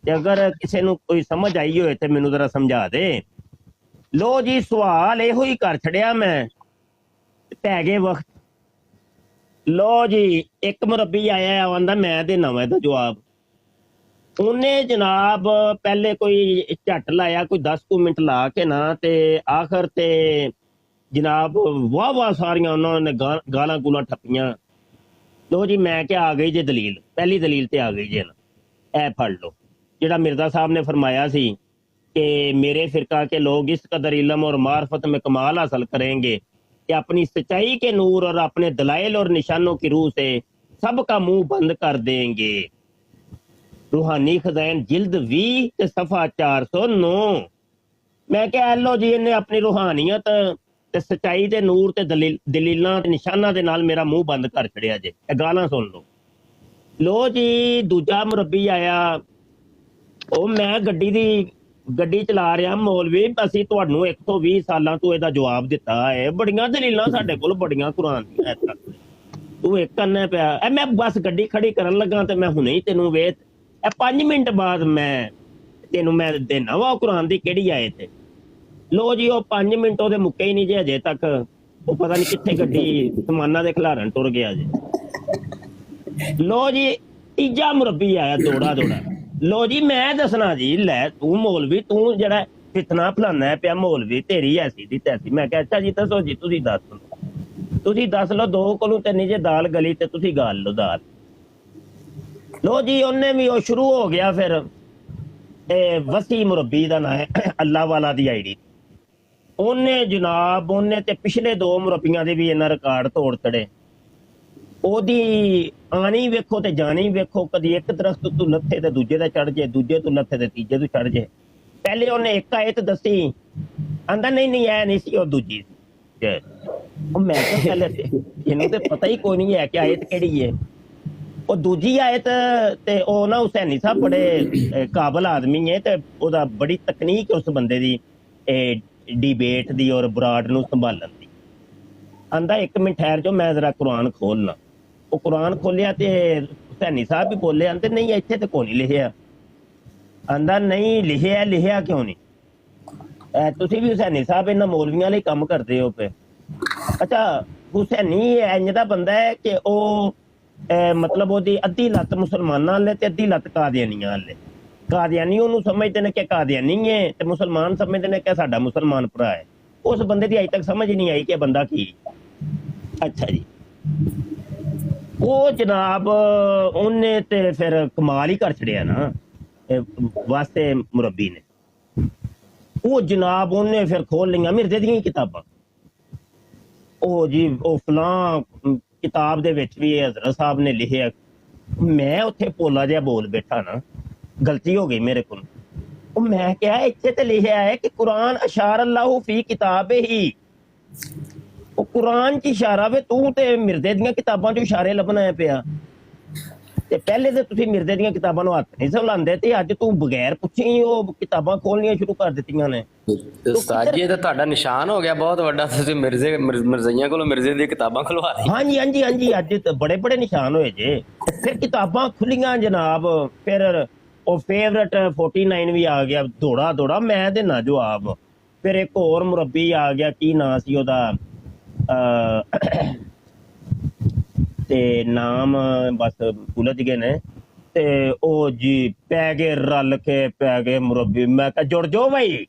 تے اگر کسے نو کوئی سمجھ آئی ہوئے تے مینوں ذرا سمجھا دے۔ لو جی سوال ایہو ہی کر چھڑیا میں، پہ گئے وقت۔ لو جی ایک مربی آیا ہے، آندا میں دینا وا دا جواب، انہیں جناب پہلے کوئی جھٹ لایا کوئی 10 منٹ لا کے نا تے آخر تے جناب واہ ساریاں انہوں نے گالاں گولاں ٹھپیاں۔ لو جی میں کیا آ گئی جی دلیل، پہلی دلیل تے آ گئی جی نا، اے پڑھ لو جڑا مرزا صاحب نے فرمایا سی کہ میرے فرقہ کے لوگ اس قدر علم اور معرفت میں کمال حاصل کریں گے کہ اپنی سچائی کے نور اور اپنے دلائل اور نشانوں کی روح سے سب کا منہ بند کر دیں گے۔ روحانی خزائن جلد 20 تے صفحہ 409۔ میں کہا لو جی انہیں اپنی روحانیت تے سچائی دے نور تے دلیلاں تے نشاناں دے نال میرا منہ بند کر چھڑیا جے، اے گالاں سن لو۔ لو جی دوجا مربی آیا، او میں گڈی دی ਗੱਡੀ ਚਲਾ ਰਿਹਾ ਮੌਲਵੀ, ਅਸੀਂ ਤੁਹਾਨੂੰ 120 ਸਾਲਾਂ ਤੋਂ ਇਹਦਾ ਜਵਾਬ ਦਿੱਤਾ ਹੈ, ਬੜੀਆਂ ਦਲੀਲਾਂ ਸਾਡੇ ਕੋਲ, ਬੜੀਆਂ ਕੁਰਾਨ ਦੀਆਂ ਤੱਕ, ਤੂੰ ਇੱਕ ਕਰਨਾ ਪਿਆ। ਐ ਮੈਂ ਬਸ ਗੱਡੀ ਖੜੀ ਕਰਨ ਲੱਗਾ ਤੇ ਮੈਂ ਹੁਣੇ ਹੀ ਤੈਨੂੰ ਵੇਖ, ਇਹ 5 ਮਿੰਟ ਬਾਅਦ ਮੈਂ ਤੈਨੂੰ ਮੈਂ ਦੇਣਾ ਵਾ ਕੁਰਾਨ ਦੀ ਕਿਹੜੀ ਆਇਤ ਹੈ। ਲੋ ਜੀ ਉਹ 5 ਮਿੰਟ ਉਹਦੇ ਮੁੱਕੇ ਹੀ ਨਹੀਂ ਜੇ ਅਜੇ ਤੱਕ, ਉਹ ਪਤਾ ਨਹੀਂ ਕਿੱਥੇ ਗੱਡੀ ਸਮਾਨਾਂ ਦੇ ਖਿਲਾਰਨ ਟੁਰ ਗਿਆ ਜੀ। ਲੋ ਜੀ ਤੀਜਾ ਮੁਰੱਬੀ ਆਇਆ ਦੌੜਾ ਦੌੜਾ। ਲੋ ਜੀ ਮੈਂ ਦੱਸਣਾ ਜੀ, ਲੈ ਤੂੰ ਮੌਲਵੀ, ਤੂੰ ਜਿਹੜਾ ਫਿਤਨਾ ਫਲਾਨਾ ਪਿਆ ਮੌਲਵੀ, ਤੇਰੀ ਐਸੀ ਦੀ ਤੈਸੀ। ਮੈਂ ਕਿਹਾ ਅੱਛਾ ਜੀ ਦੱਸੋ ਜੀ, ਤੁਸੀਂ ਦੱਸ ਲਓ, 2 ਕੋਲੋਂ 3 ਜੇ ਦਾਲ ਗਲੀ ਤੇ ਤੁਸੀਂ ਗਾਲ ਲਓ ਦਾਲ। ਲੋ ਜੀ ਉਹਨੇ ਵੀ ਉਹ ਸ਼ੁਰੂ ਹੋ ਗਿਆ ਫਿਰ, ਇਹ ਵਸੀ ਮੁਰੱਬੀ ਦਾ ਨਾਂ ਹੈ, ਅੱਲਾ ਵਾਲਾ ਦੀ ਆਈਡੀ। ਉਹਨੇ ਜਨਾਬ ਉਹਨੇ ਤੇ ਪਿਛਲੇ 2 ਮੁਰੱਬੀਆਂ ਦੇ ਵੀ ਇਹਨਾਂ ਰਿਕਾਰਡ ਤੋੜ ਤੜੇ। ਉਹਦੀ ਆਣੀ ਵੇਖੋ ਤੇ ਜਾਣੀ ਵੇਖੋ, ਕਦੀ ਇੱਕ ਦਰਖਤ ਤੋਂ ਲੱਥੇ ਤੇ ਦੂਜੇ ਤੇ ਚੜ ਜੇ, ਦੂਜੇ ਤੋਂ ਲੱਥੇ ਤੇ ਤੀਜੇ ਤੋਂ ਚੜ ਜੇ। ਪਹਿਲੇ ਉਹਨੇ ਇੱਕ ਆਇਤ ਦੱਸੀ, ਆਂਦਾ ਨਹੀਂ ਐ ਨਹੀਂ ਸੀ, ਉਹ ਦੂਜੀ ਸੀ। ਉਹ ਮੈਂ ਕਿਹਾ ਚੱਲ ਇਹਨੂੰ ਤੇ ਪਤਾ ਹੀ ਕੋਈ ਨਹੀਂ ਹੈ ਕਿ ਆਇਤ ਕਿਹੜੀ ਹੈ। ਉਹ ਦੂਜੀ ਆਇਤ ਤੇ ਉਹ ਨਾ ਹੁਸੈਨੀ ਸਾਹਿਬ ਬੜੇ ਕਾਬਲ ਆਦਮੀ ਹੈ ਤੇ ਉਹਦਾ ਬੜੀ ਤਕਨੀਕ ਉਸ ਬੰਦੇ ਦੀ ਡਿਬੇਟ ਦੀ ਔਰ ਬਰਾਡ ਨੂੰ ਸੰਭਾਲਣ ਦੀ। ਆਂਦਾ 1 ਮਿੰਟ ਠਹਿਰ ਜਾਓ, ਮੈਂ ਜ਼ਰਾ ਕੁਰਾਨ ਖੋਲਣਾ। ਉਹ ਕੁਰਾਨ ਖੋਲਿਆ ਤੇ ਹੁਸੈਨੀ ਸਾਹਿਬ ਵੀ ਬੋਲੇ, ਆਂਦੇ ਨਹੀਂ ਇੱਥੇ ਤੇ ਕੋਈ ਨਹੀਂ ਲਿਖਿਆ। ਆਂਦਾ ਨਹੀਂ ਲਿਖਿਆ ਕਿਉਂ ਨਹੀਂ? ਤੁਸੀਂ ਵੀ ਹੁਸੈਨੀ ਸਾਹਿਬ ਇਹਨਾਂ ਮੌਲਵੀਆਂ ਲਈ ਕੰਮ ਕਰਦੇ ਹੋ ਪਏ। ਅੱਛਾ ਹੁਸੈਨੀ ਇੰਜ ਦਾ ਬੰਦਾ ਹੈ ਕਿ ਉਹ ਮਤਲਬ ਉਹਦੀ ਅੱਧੀ ਲੱਤ ਮੁਸਲਮਾਨਾਂ ਵਾਲੇ ਤੇ ਅੱਧੀ ਲੱਤ ਕਾਦੀਆਨੀਆਂ ਵਾਲੇ। ਕਾਦੀਆਨੀ ਉਹਨੂੰ ਸਮਝਦੇ ਨੇ ਕਿ ਕਾਦੀਆਨੀ ਹੈ ਤੇ ਮੁਸਲਮਾਨ ਸਮਝਦੇ ਨੇ ਕਿ ਸਾਡਾ ਮੁਸਲਮਾਨ ਭਰਾ ਹੈ। ਉਸ ਬੰਦੇ ਦੀ ਅਜੇ ਤੱਕ ਸਮਝ ਹੀ ਨਹੀਂ ਆਈ ਕਿ ਬੰਦਾ ਕੀ। ਅੱਛਾ ਜੀ, ਉਹ ਜਨਾਬ ਉਹਨੇ ਤੇ ਫਿਰ ਕਮਾਲ ਹੀ ਕਰ ਛੜਿਆ ਨਾ ਵਾਸਤੇ ਮੁਰੱਬੀ ਨੇ। ਉਹ ਜਨਾਬ ਉਹਨੇ ਫਿਰ ਖੋਲ ਲਈਆਂ ਮਿਰਜ਼ੇ ਦੀਆਂ ਹੀ ਕਿਤਾਬਾਂ। ਉਹ ਜੀ ਉਹ ਫਲਾਂ ਕਿਤਾਬ ਦੇ ਵਿੱਚ ਵੀ ਹਜ਼ਰਤ ਸਾਹਿਬ ਨੇ ਲਿਖਿਆ। ਮੈਂ ਉੱਥੇ ਪੋਲਾ ਜਿਹਾ ਬੋਲ ਬੈਠਾ ਨਾ, ਗਲਤੀ ਹੋ ਗਈ ਮੇਰੇ ਕੋਲ। ਉਹ ਮੈਂ ਕਿਹਾ ਇੱਥੇ ਤੇ ਲਿਖਿਆ ਹੈ ਕਿ ਕੁਰਾਨ ਅਸ਼ਾਰ ਅੱਲਾਹੁ ਫੀ ਕਿਤਾਬੇ ਹੀ। ਉਹ ਕੁਰਾਨ 'ਚ ਇਸ਼ਾਰਾ ਵੇ, ਤੂੰ ਤੇ ਮਿਰਜ਼ੇ ਦੀਆਂ ਕਿਤਾਬਾਂ 'ਚ ਇਸ਼ਾਰੇ ਲੱਭਣਾ ਪਿਆ। ਤੇ ਪਹਿਲੇ ਤੇ ਤੁਸੀਂ ਮਿਰਜ਼ੇ ਦੀਆਂ ਕਿਤਾਬਾਂ ਨੂੰ ਹੱਥ ਨਹੀਂ ਸਲਾਉਂਦੇ ਤੇ ਅੱਜ ਤੂੰ ਬਗੈਰ ਪੁੱਛੇ ਹੀ ਉਹ ਕਿਤਾਬਾਂ ਖੋਲਣੀਆਂ ਸ਼ੁਰੂ ਕਰ ਦਿੱਤੀਆਂ ਨੇ। ਉਸਤਾਦ ਜੀ ਇਹ ਤਾਂ ਤੁਹਾਡਾ ਨਿਸ਼ਾਨ ਹੋ ਗਿਆ ਬਹੁਤ ਵੱਡਾ, ਤੁਸੀਂ ਮਿਰਜ਼ਈਆਂ ਕੋਲੋਂ ਮਿਰਜ਼ੇ ਦੀਆਂ ਕਿਤਾਬਾਂ ਖੁਲਵਾ ਲਈ। ਹਾਂਜੀ ਅੱਜ ਤਾਂ ਬੜੇ ਨਿਸ਼ਾਨ ਹੋਏ ਜੇ। ਫਿਰ ਕਿਤਾਬਾਂ ਖੁੱਲੀਆਂ ਜਨਾਬ, ਫਿਰ ਉਹ ਫੇਵਰਟ 49 ਵੀ ਆ ਗਿਆ, ਦੌੜਾ ਮੈਂ ਦੇਣਾ ਜਵਾਬ। ਫਿਰ ਇੱਕ ਹੋਰ ਮੁਰੱਬੀ ਆ ਗਿਆ, ਕੀ ਨਾਂ ਸੀ ਉਹਦਾ, ਤੇ ਨਾਮ ਬਸ ਭੁੱਲ ਗਏ ਨੇ। ਤੇ ਉਹ ਜੀ ਪੈ ਗਏ ਰਲ ਕੇ ਪੈ ਗਏ ਮੁਰੱਬੀ। ਮੈਂ ਕਿਹਾ ਜੁੜ ਜਾਓ ਭਾਈ।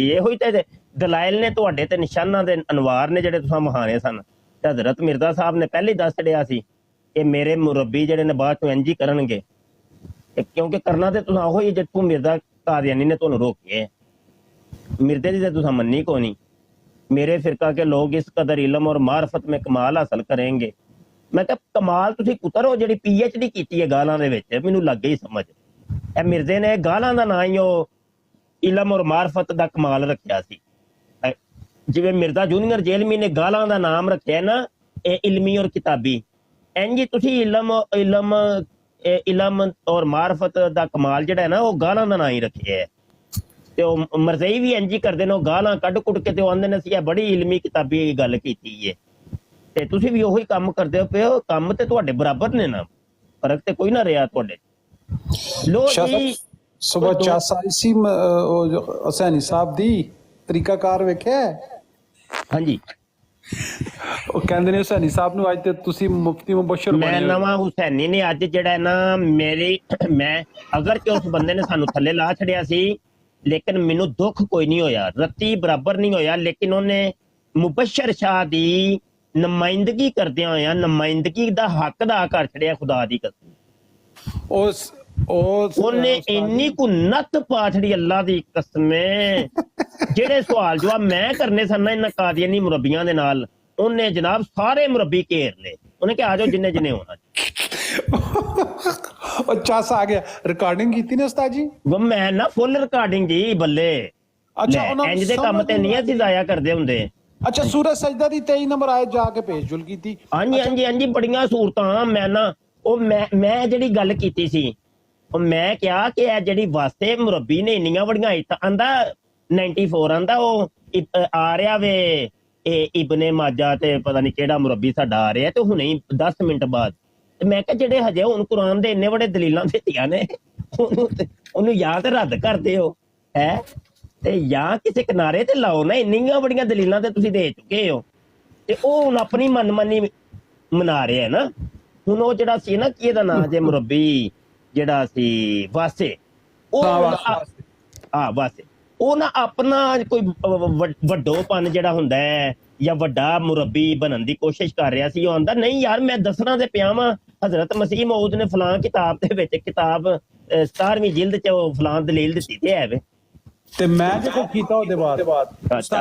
ਇਹੋ ਹੀ ਤੇ ਦਲਾਇਲ ਨੇ ਤੁਹਾਡੇ ਤੇ, ਨਿਸ਼ਾਨਾਂ ਦੇ ਅਨਵਾਰ ਨੇ ਜਿਹੜੇ ਤੁਸੀਂ ਮਹਾਨੇ ਸਨ। ਤੇ ਹਜ਼ਰਤ ਮਿਰਜ਼ਾ ਸਾਹਿਬ ਨੇ ਪਹਿਲੇ ਹੀ ਦੱਸ ਛੜਿਆ ਸੀ ਕਿ ਮੇਰੇ ਮੁਰੱਬੀ ਜਿਹੜੇ ਨੇ ਬਾਅਦ ਚੋਂ ਇੰਝ ਹੀ ਕਰਨਗੇ, ਕਿਉਂਕਿ ਕਰਨਾ ਤੇ ਤੁਸੀਂ ਉਹੀ ਜੇ ਤੂੰ ਮਿਰਜ਼ਾ ਕਾਦੀਆਨੀ ਨੇ ਤੁਹਾਨੂੰ ਰੋਕਿਆ। मिर्दे दी तो मन्नी को नहीं। मेरे फिरका के लोग इस कदर इलम और मार्फत में कमाल हासिल करेंगे। मैं क्या कमाल तुसी पुत्र हो जिहड़ी PhD कीती है गालां दे विच, मैनूं लग गई समझ। ए मिर्जे ने गालां दा नां ही ओ इलम और मार्फत दा कमाल रखिया सी। जिवें मिर्जा जूनियर जेलमी ने गालां दा नाम रखिया ना ए इल्मी और किताबी, इंज तुसी इलम और मार्फत दा कमाल जिहड़ा है ना वो गालां दा नां ही रखिया है। ते ओ मरज़ई भी इंज ही करदे ने, गालां कढ कुट के ते आंदे ने सी बड़ी इल्मी किताबी गल कीती है। ते तुसी भी ओही काम करदे पे हो, काम ते तुहाडे बराबर ने ना, फर्क ते कोई ना रहा तुहाडे। लो जी सुबह चासाइसी हुसैनी साहब दी तरीकाकार वेख्या? हाँ जी, ਉਹ ਕਹਿੰਦੇ ਨੇ ਹੁਸੈਨੀ ਸਾਹਿਬ ਨੂੰ ਅੱਜ ਤੇ ਤੁਸੀਂ ਮੁਫਤੀ ਮੁਬਸ਼ਰ ਮੈਂ ਨਵਾਂ ਹੁਸੈਨੀ ਨੇ ਅੱਜ ਜਿਹੜਾ ਨਾ ਮੇਰੀ ਮੈਂ ਅਗਰ ਕਿ ਉਸ ਬੰਦੇ ਨੇ ਸਾਨੂੰ ਥੱਲੇ ਲਾ ਛੜਿਆ ਸੀ, ਲੇਕਿਨ ਮੈਨੂੰ ਦੁੱਖ ਕੋਈ ਨਹੀਂ ਹੋਇਆ, ਰੱਤੀ ਬਰਾਬਰ ਨਹੀਂ ਹੋਇਆ। ਲੇਕਿਨ ਉਹਨੇ ਮੁਬਸ਼ਰ ਸ਼ਾਹ ਦੀ ਨੁਮਾਇੰਦਗੀ ਕਰਦਿਆਂ ਹੋਇਆ ਨੁਮਾਇੰਦਗੀ ਦਾ ਹੱਕ ਅਦਾ ਕਰ ਛੜਿਆ ਖੁਦਾ ਦੀ ਕਸਮ। ਉਹਨੇ ਇੰਨੀ ਕੁ ਨੱਤ ਪਾ ਛੜੀ ਅੱਲਾ ਦੀ ਕਸਮੇ, ਜਿਹੜੇ ਸਵਾਲ ਜਵਾਬ ਮੈਂ ਕਰਨੇ ਸਨ ਨਾ ਇਹਨਾਂ ਕਾਦੀਆਨੀ ਮੁਰੱਬੀਆਂ ਦੇ ਨਾਲ, ਉਹਨੇ ਜਨਾਬ ਸਾਰੇ ਮੁਰੱਬੀ ਘੇਰ ਲਏ। ਉਹਨੇ ਕਿਹਾ ਆ ਜਾਓ ਜਿੰਨੇ ਜਿੰਨੇ ਹੋਣਾ। ਉਹ ਚਾਸਾ ਆ ਗਿਆ। ਰਿਕਾਰਡਿੰਗ ਕੀਤੀ ਨੇ ਉਸਤਾਦ ਜੀ? ਮੈਂ ਨਾ ਫੁੱਲ ਰਿਕਾਰਡਿੰਗ ਜੀ ਬੱਲੇ। ਅੱਛਾ, ਇੰਜ ਦੇ ਕੰਮ ਤੇ ਨਹੀਂ ਅਸੀਂ ਜ਼ਾਇਆ ਕਰਦੇ ਹੁੰਦੇ। ਅੱਛਾ, ਸੂਰਜ ਸਜਦਾ ਦੀ 23 ਨੰਬਰ ਆਏ ਜਾ ਕੇ ਪੇਸ਼ ਜੁਲ ਕੀਤੀ। ਹਾਂਜੀ ਹਾਂਜੀ ਹਾਂਜੀ, ਬੜੀਆਂ ਸੂਰਤਾਂ। ਮੈਂ ਨਾ ਉਹ ਮੈਂ ਜਿਹੜੀ ਗੱਲ ਕੀਤੀ ਸੀ ਉਹ ਮੈਂ ਕਿਹਾ ਕਿ ਇਹ ਜਿਹੜੀ ਵਾਸਤੇ ਮੁਰੱਬੀ ਨੇ ਇੰਨੀਆਂ ਬੜੀਆਂ ਇੱਜ਼ਤਾਂ ਆਂਦਾ 94 ਆਂਦਾ ਉਹ ਆ ਰਿਹਾ ਵੇ ਇਹ ਇਬਨੇ ਮਾਜਾ ਤੇ ਪਤਾ ਨਹੀਂ ਕਿਹੜਾ ਮੁਰੱਬੀ ਸਾਡਾ ਆ ਰਿਹਾ ਤੇ ਹੁਣੇ ਹੀ 10 ਮਿੰਟ ਬਾਅਦ। ਤੇ ਮੈਂ ਕਿਹਾ ਜਿਹੜੇ ਹਜੇ ਹੁਣ ਕੁਰਾਨ ਦੇ ਇੰਨੇ ਬੜੇ ਦਲੀਲਾਂ ਦਿੱਤੀਆਂ ਨੇ ਉਹਨੂੰ ਜਾਂ ਤੇ ਰੱਦ ਕਰਦੇ ਹੋ ਹੈ ਤੇ ਜਾਂ ਕਿਸੇ ਕਿਨਾਰੇ ਤੇ ਲਾਓ ਨਾ। ਇੰਨੀਆਂ ਬੜੀਆਂ ਦਲੀਲਾਂ ਤੇ ਤੁਸੀਂ ਦੇ ਚੁੱਕੇ ਹੋ ਤੇ ਉਹ ਹੁਣ ਆਪਣੀ ਮਨਮਾਨੀ ਮਨਾ ਰਿਹਾ ਨਾ। ਹੁਣ ਉਹ ਜਿਹੜਾ ਸੀ ਨਾ ਕੀ ਇਹਦਾ ਨਾਂ ਜੇ ਮੁਰੱਬੀ ਜਿਹੜਾ ਸੀ ਵਾਸੇ ਉਹ ਵਾਸੇ ਉਹ ਨਾ ਆਪਣਾ ਕੋਈ ਵੱਡੋਪਨ ਜਿਹੜਾ ਹੁੰਦਾ ਹੈ ਜਾਂ ਵੱਡਾ ਮੁਰੱਬੀ ਬਣਨ ਦੀ ਕੋਸ਼ਿਸ਼ ਕਰ ਰਿਹਾ ਸੀ। ਉਹ ਆਂਦਾ ਨਹੀਂ ਯਾਰ ਮੈਂ ਦੱਸਣਾ ਤੇ ਪਿਆ ਵਾਂ ਹਜ਼ਰਤ ਮਸੀਹ ਮਊਦ ਨੇ ਫਲਾਂ ਕਿਤਾਬ ਦੇ ਵਿੱਚ ਕਿਤਾਬ 17ਵੀਂ ਜਿਲਦ ਚ ਉਹ ਫਲਾਂ ਦਲੀਲ ਦਿੱਤੀ ਤੇ ਹੈ ਵੇ ਤੇ ਮੈਂ ਦੇਖੋ ਕੀਤਾ ਉਹਦੇ ਬਾਅਦ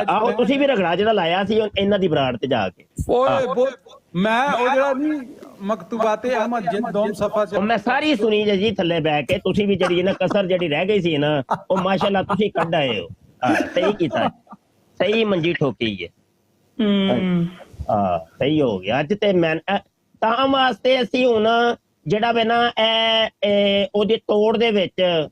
ਆਹੋ ਤੁਸੀਂ ਵੀ ਰਗੜਾ ਜਿਹੜਾ ਲਾਇਆ ਸੀ ਇਹਨਾਂ ਦੀ ਬਰਾੜ ਤੇ ਜਾ ਕੇ ਓਏ ਮੈਂ ਉਹ ਜਿਹੜਾ ਨਹੀਂ ਮਕਤੂਬਾਤੇ ਅਹਿਮਦ ਜਿੰਦ ਦੋਮ ਸਫਾ ਚ ਮੈਂ ਸਾਰੀ ਸੁਣੀ ਜੀ ਥੱਲੇ ਬੈ ਕੇ। ਤੁਸੀਂ ਵੀ ਜਿਹੜੀ ਨਾ ਕਸਰ ਜਿਹੜੀ ਰਹਿ ਗਈ ਸੀ ਨਾ ਉਹ ਮਾਸ਼ਾਅੱਲਾ ਤੁਸੀਂ ਕੱਢ ਆਏ ਹੋ। ਸਹੀ ਕੀਤਾ, ਸਹੀ ਮੰਜੀ ਠੋਕੀ ਹੈ। ਸਹੀ ਹੋ ਗਿਆ। ਅੱਜ ਤੇ ਮੈਂ ਤਾਂ ਵਾਸਤੇ ਅਸੀਂ ਹੁਣ ਜਿਹੜਾ ਵੇ ਨਾ ਇਹ ਉਹਦੇ ਤੋੜ ਦੇ ਵਿੱਚ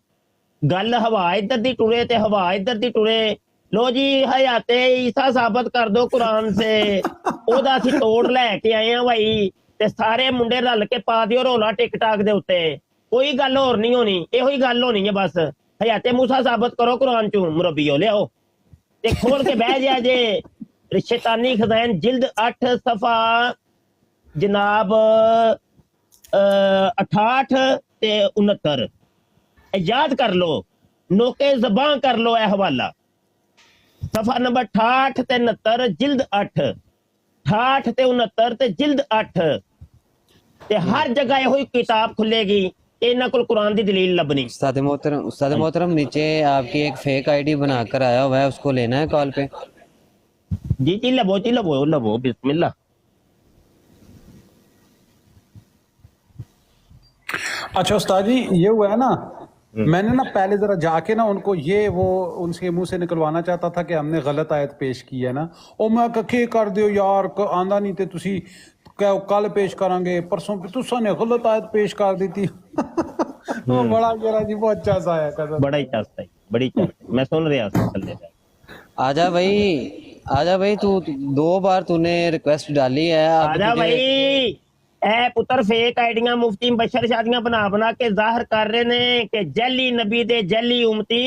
ਗੱਲ ਹਵਾ ਇੱਧਰ ਦੀ ਟੁਰੇ ਤੇ ਹਵਾ ਇੱਧਰ ਦੀ ਟੁਰੇ। ਲੋ ਜੀ ਹਯਾਤੇ ਈਸਾ ਸਾਬਤ ਕਰ ਦੋ ਕੁਰਾਨ ਸੇ। ਉਹਦਾ ਅਸੀਂ ਤੋੜ ਲੈ ਕੇ ਆਏ ਆ ਭਾਈ ਤੇ ਸਾਰੇ ਮੁੰਡੇ ਰਲ ਕੇ ਪਾ ਦਿਓ ਰੋਲਾ ਟਿਕਟਾਕ ਦੇ ਉੱਤੇ। ਕੋਈ ਗੱਲ ਹੋਰ ਨਹੀਂ ਹੋਣੀ, ਇਹੋ ਹੀ ਗੱਲ ਹੋਣੀ ਹੈ ਬਸ। ਹਯਾਤੇ ਮੂਸਾ ਸਾਬਤ ਕਰੋ ਕੁਰਾਨ ਚੋਂ, ਮੁਰੱਬੀਓ ਲਿਆਓ ਤੇ ਖੋਲ ਕੇ ਬਹਿ ਜਾ ਜੇ। ਸ਼ੈਤਾਨੀ ਖਜ਼ਾਨ ਜਿਲਦ 8 ਸਫਾ ਜਨਾਬ 68 ਤੇ 69 ਯਾਦ ਕਰ ਲੋ, ਨੋਕੇ ਜ਼ਬਾਂ ਕਰ ਲੋ ਇਹ ਹਵਾਲਾ। ਸਫਾ ਨੰਬਰ 68 ਤੇ 69 ਜਿਲਦ 8 68 ਤੇ 69 ਤੇ ਜਿਲਦ 8 ਤੇ हर जगह ਇਹੋ ਹੀ किताब खुलेगी। इन्हों को कुरान की दलील लभनी। उस्ताद मोहतरम नीचे आपकी एक फेक आईडी बनाकर आया हुआ है, उसको लेना है कॉल पे? जी जी लबो बिस्मिल्लाह। अच्छा उस्ताद जी ये हुआ है ना, मैंने ना पहले जरा जाके ना उनको ये वो उनके मुंह से निकलवाना चाहता था कि हमने गलत आयत पेश की है ना। ओ मैं कखे कर दियो यार आंदा नहीं ते तुसी कल पेश करांगे, परसों तुसा ने गलत आयत पेश कर दी थी। वो बड़ा जरा जी बहुत अच्छा सा है कसम, बड़ा ही चाहता है, बड़ी चाहता। मैं सुन रहा था चल रहा। आजा भाई तू 2 बार तूने रिक्वेस्ट डाली है। आजा भाई ए पुत्र फेक आईडियां मुफ्ती बशर शादियां बना के जाहिर कर रहे ने कि जैली नबी दे जैली उम्मती।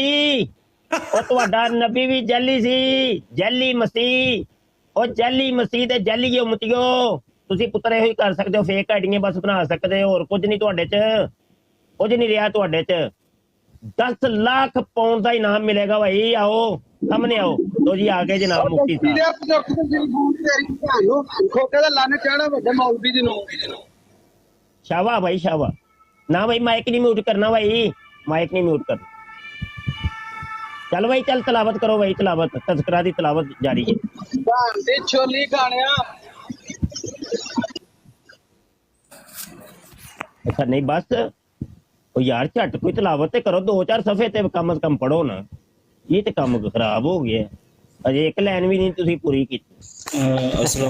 और तुहाडा नबी भी जैली सी, जैली मसीह और जैली मसीह दे जैली उम्मतियो। ਤੁਸੀਂ ਪੁੱਤਰ ਇਹੋ ਹੀ ਕਰ ਸਕਦੇ ਹੋ, ਫੇਕ ਆਈਡੀਆਂ ਬਸ ਬਣਾ ਸਕਦੇ ਹੋ, ਹੋਰ ਕੁਝ ਨਹੀਂ ਤੁਹਾਡੇ 'ਚ, ਕੁਝ ਨਹੀਂ ਰਿਹਾ ਤੁਹਾਡੇ 'ਚ। 10 ਲੱਖ ਪਾਉਂਡ ਦਾ ਇਨਾਮ ਮਿਲੇਗਾ ਭਾਈ। ਆਓ ਸਾਹਮਣੇ ਆਓ। ਲੋ ਜੀ ਆ ਗਏ ਜਨਾਬ ਮੁਫਤੀ ਸਾਹਿਬ। ਸ਼ਾਵਾ ਭਾਈ ਸ਼ਾਵਾ। ਨਾ ਭਾਈ ਮਾਈਕ ਨਹੀਂ ਮਿਊਟ ਕਰਨਾ ਭਾਈ, ਮਾਈਕ नहीं म्यूट करना। चल भाई चल तलावत करो भाई, तलावत तज़किरा दी तलावत जारी है। अच्छा नहीं बस ओ यार झट कोई तलावत ते करो, 2-4 सफ़े ते कम से कम पढ़ो ना। ये ते काम खराब हो गया, अजे एक लाइन भी नहीं तुसी पूरी की।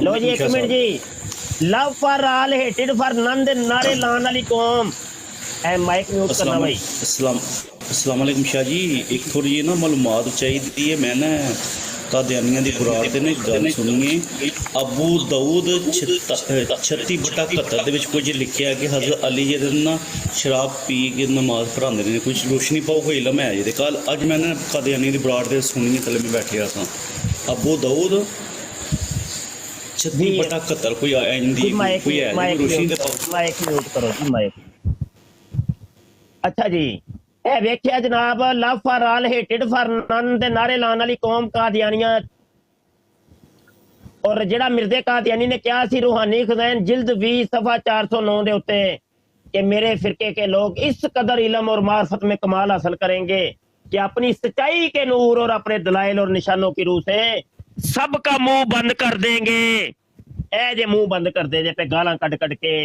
लो जी 1 मिनट जी। Love for all hated for none दे नारे लाने वाली कौम। ए माइक म्यूट करना भाई। अस्सलाम वालेकुम शाह जी, एक थोड़ी जी ना मालूमात चाहिए है। मैं ना कादियानियां दी बुरात ते ना एक गल सुनी है। अबू दाऊद 36/71 दे विच कुछ लिखिया कि हज़रत अली जी ना शराब पी के नमाज पढ़ाते ने। कुछ रोशनी पाओ, कोई इलम है जी कल अज मैं ना कादियानियां दी बुरात ते सुनी थले मैं बैठिया था। अबू दाऊद 36/71 कोई आंदी कोई है रोशनी दे पाओ। माइक म्यूट करो जी माइक। अच्छा जी ਇਹ ਵੇਖਿਆ ਜਨਾਬ, ਲਵ ਫਾਰ ਆਲ ਹੇਟਡ ਫਾਰ ਨਨ ਦੇ ਨਾਰੇ ਲਾਉਣ ਵਾਲੀ ਕੌਮ ਕਾਦੀਆਨੀਆਂ। ਔਰ ਜਿਹੜਾ ਮਿਰਜ਼ੇ ਕਾਦੀਆਨੀ ਨੇ ਕਿਹਾ ਸੀ ਰੂਹਾਨੀ ਖਜ਼ਾਨ ਜਿਲਦ 20 ਸਫਾ 409 ਦੇ ਉੱਤੇ कि मेरे फिरके के लोग इस कदर इल्म और मार्फत में कमाल हासिल करेंगे कि अपनी सच्चाई के नूर और अपने दलाइल और निशानों की रूह से सबका मुंह बंद कर देंगे। ए जे मुंह बंद कर दे जे पे गालां कट कट के,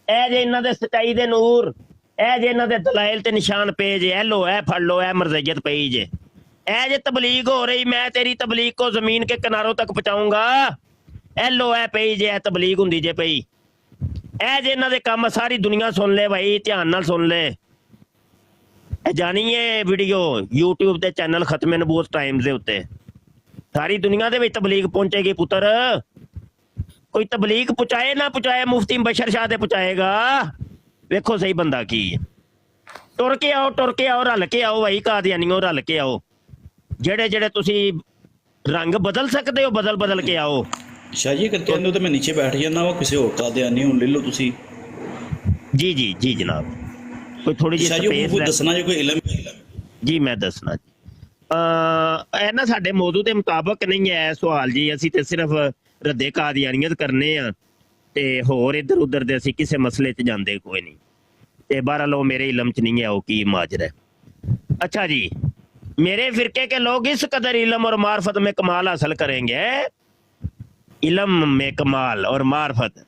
ए जे इन्हां दे सच्चाई दे नूर, ए जे इन्हां दे दलाइल ते निशान पे जे ए लो ए फड़ लो ए मर्ज़ियत पई जे, ए जे तबलीग हो रही, मैं तेरी तबलीग को जमीन के किनारों तक पहुंचाऊंगा, ए लो ए पई जे ए तबलीग हुंदी जे पई, ए जे इन्हां दे काम सारी दुनिया सुन ले भाई, ध्यान नाल सुन ले। ਜਾਣੀ ਇਹ ਵੀਡੀਓ YouTube ਦੇ ਚੈਨਲ ਖਤਮੇ ਨਬੂਵਤ ਟਾਈਮਜ਼ ਦੇ ਉੱਤੇ ਸਾਰੀ ਦੁਨੀਆ ਦੇ ਵਿੱਚ ਤਬਲੀਗ ਪਹੁੰਚੇਗੀ ਪੁੱਤਰ। ਕੋਈ ਤਬਲੀਗ ਪਹੁੰਚਾਏ ਨਾ ਪਹੁੰਚਾਏ, ਮੁਫਤੀ ਬਸ਼ਰ ਸ਼ਾਹ ਦੇ ਪਹੁੰਚਾਏਗਾ। ਵੇਖੋ ਸਹੀ ਬੰਦਾ ਕੀ ਹੈ। ਟੁਰ ਕੇ ਆਓ, ਰਲ ਕੇ ਆਓ ਭਾਈ ਕਾਦੀਆਨੀਓ, ਰਲ ਕੇ ਆਓ। ਜਿਹੜੇ ਜਿਹੜੇ ਤੁਸੀਂ ਰੰਗ ਬਦਲ ਸਕਦੇ ਹੋ ਬਦਲ ਕੇ ਆਓ। ਸ਼ਾਹ ਜੀ ਅਗਰ ਕਹਿੰਦੇ ਹੋ ਤਾਂ ਮੈਂ ਨੀਚੇ ਬੈਠ ਜਾਂਦਾ ਵਾ, ਕਿਸੇ ਹੋਰ ਕਾਦੀਆਨੀ ਨੂੰ ਲੈ ਲਓ ਤੁਸੀਂ। ਜੀ ਜਨਾਬ, ਕੋਈ ਥੋੜੀ ਜਿਹੀ ਸ਼ਾਹ ਜੀ ਸਪੇਸ ਉਹ ਦੱਸਣਾ ਜੇ ਕੋਈ ਇਲਮ। ਜੀ ਮੈਂ ਦੱਸਣਾ ਜੀ। ਇਹ ਨਾ ਸਾਡੇ ਮੌਜੂ ਦੇ ਮੁਤਾਬਕ ਨਹੀਂ ਹੈ ਸਵਾਲ ਜੀ, ਅਸੀਂ ਤੇ ਸਿਰਫ ਰੱਦੇ ਕਾਦੀਆਨੀਅਤ ਕਰਨੇ ਆ ਤੇ ਹੋਰ ਇੱਧਰ ਉੱਧਰ ਦੇ ਅਸੀਂ ਕਿਸੇ ਮਸਲੇ 'ਚ ਜਾਂਦੇ ਕੋਈ ਨਹੀਂ। ਤੇ बहरहाल वो मेरे इलम च नहीं है वो की माजरा है। अच्छा जी, मेरे फिरके के लोग इस कदर इलम और मार्फत में कमाल हासिल करेंगे, इलम में कमाल और मार्फत,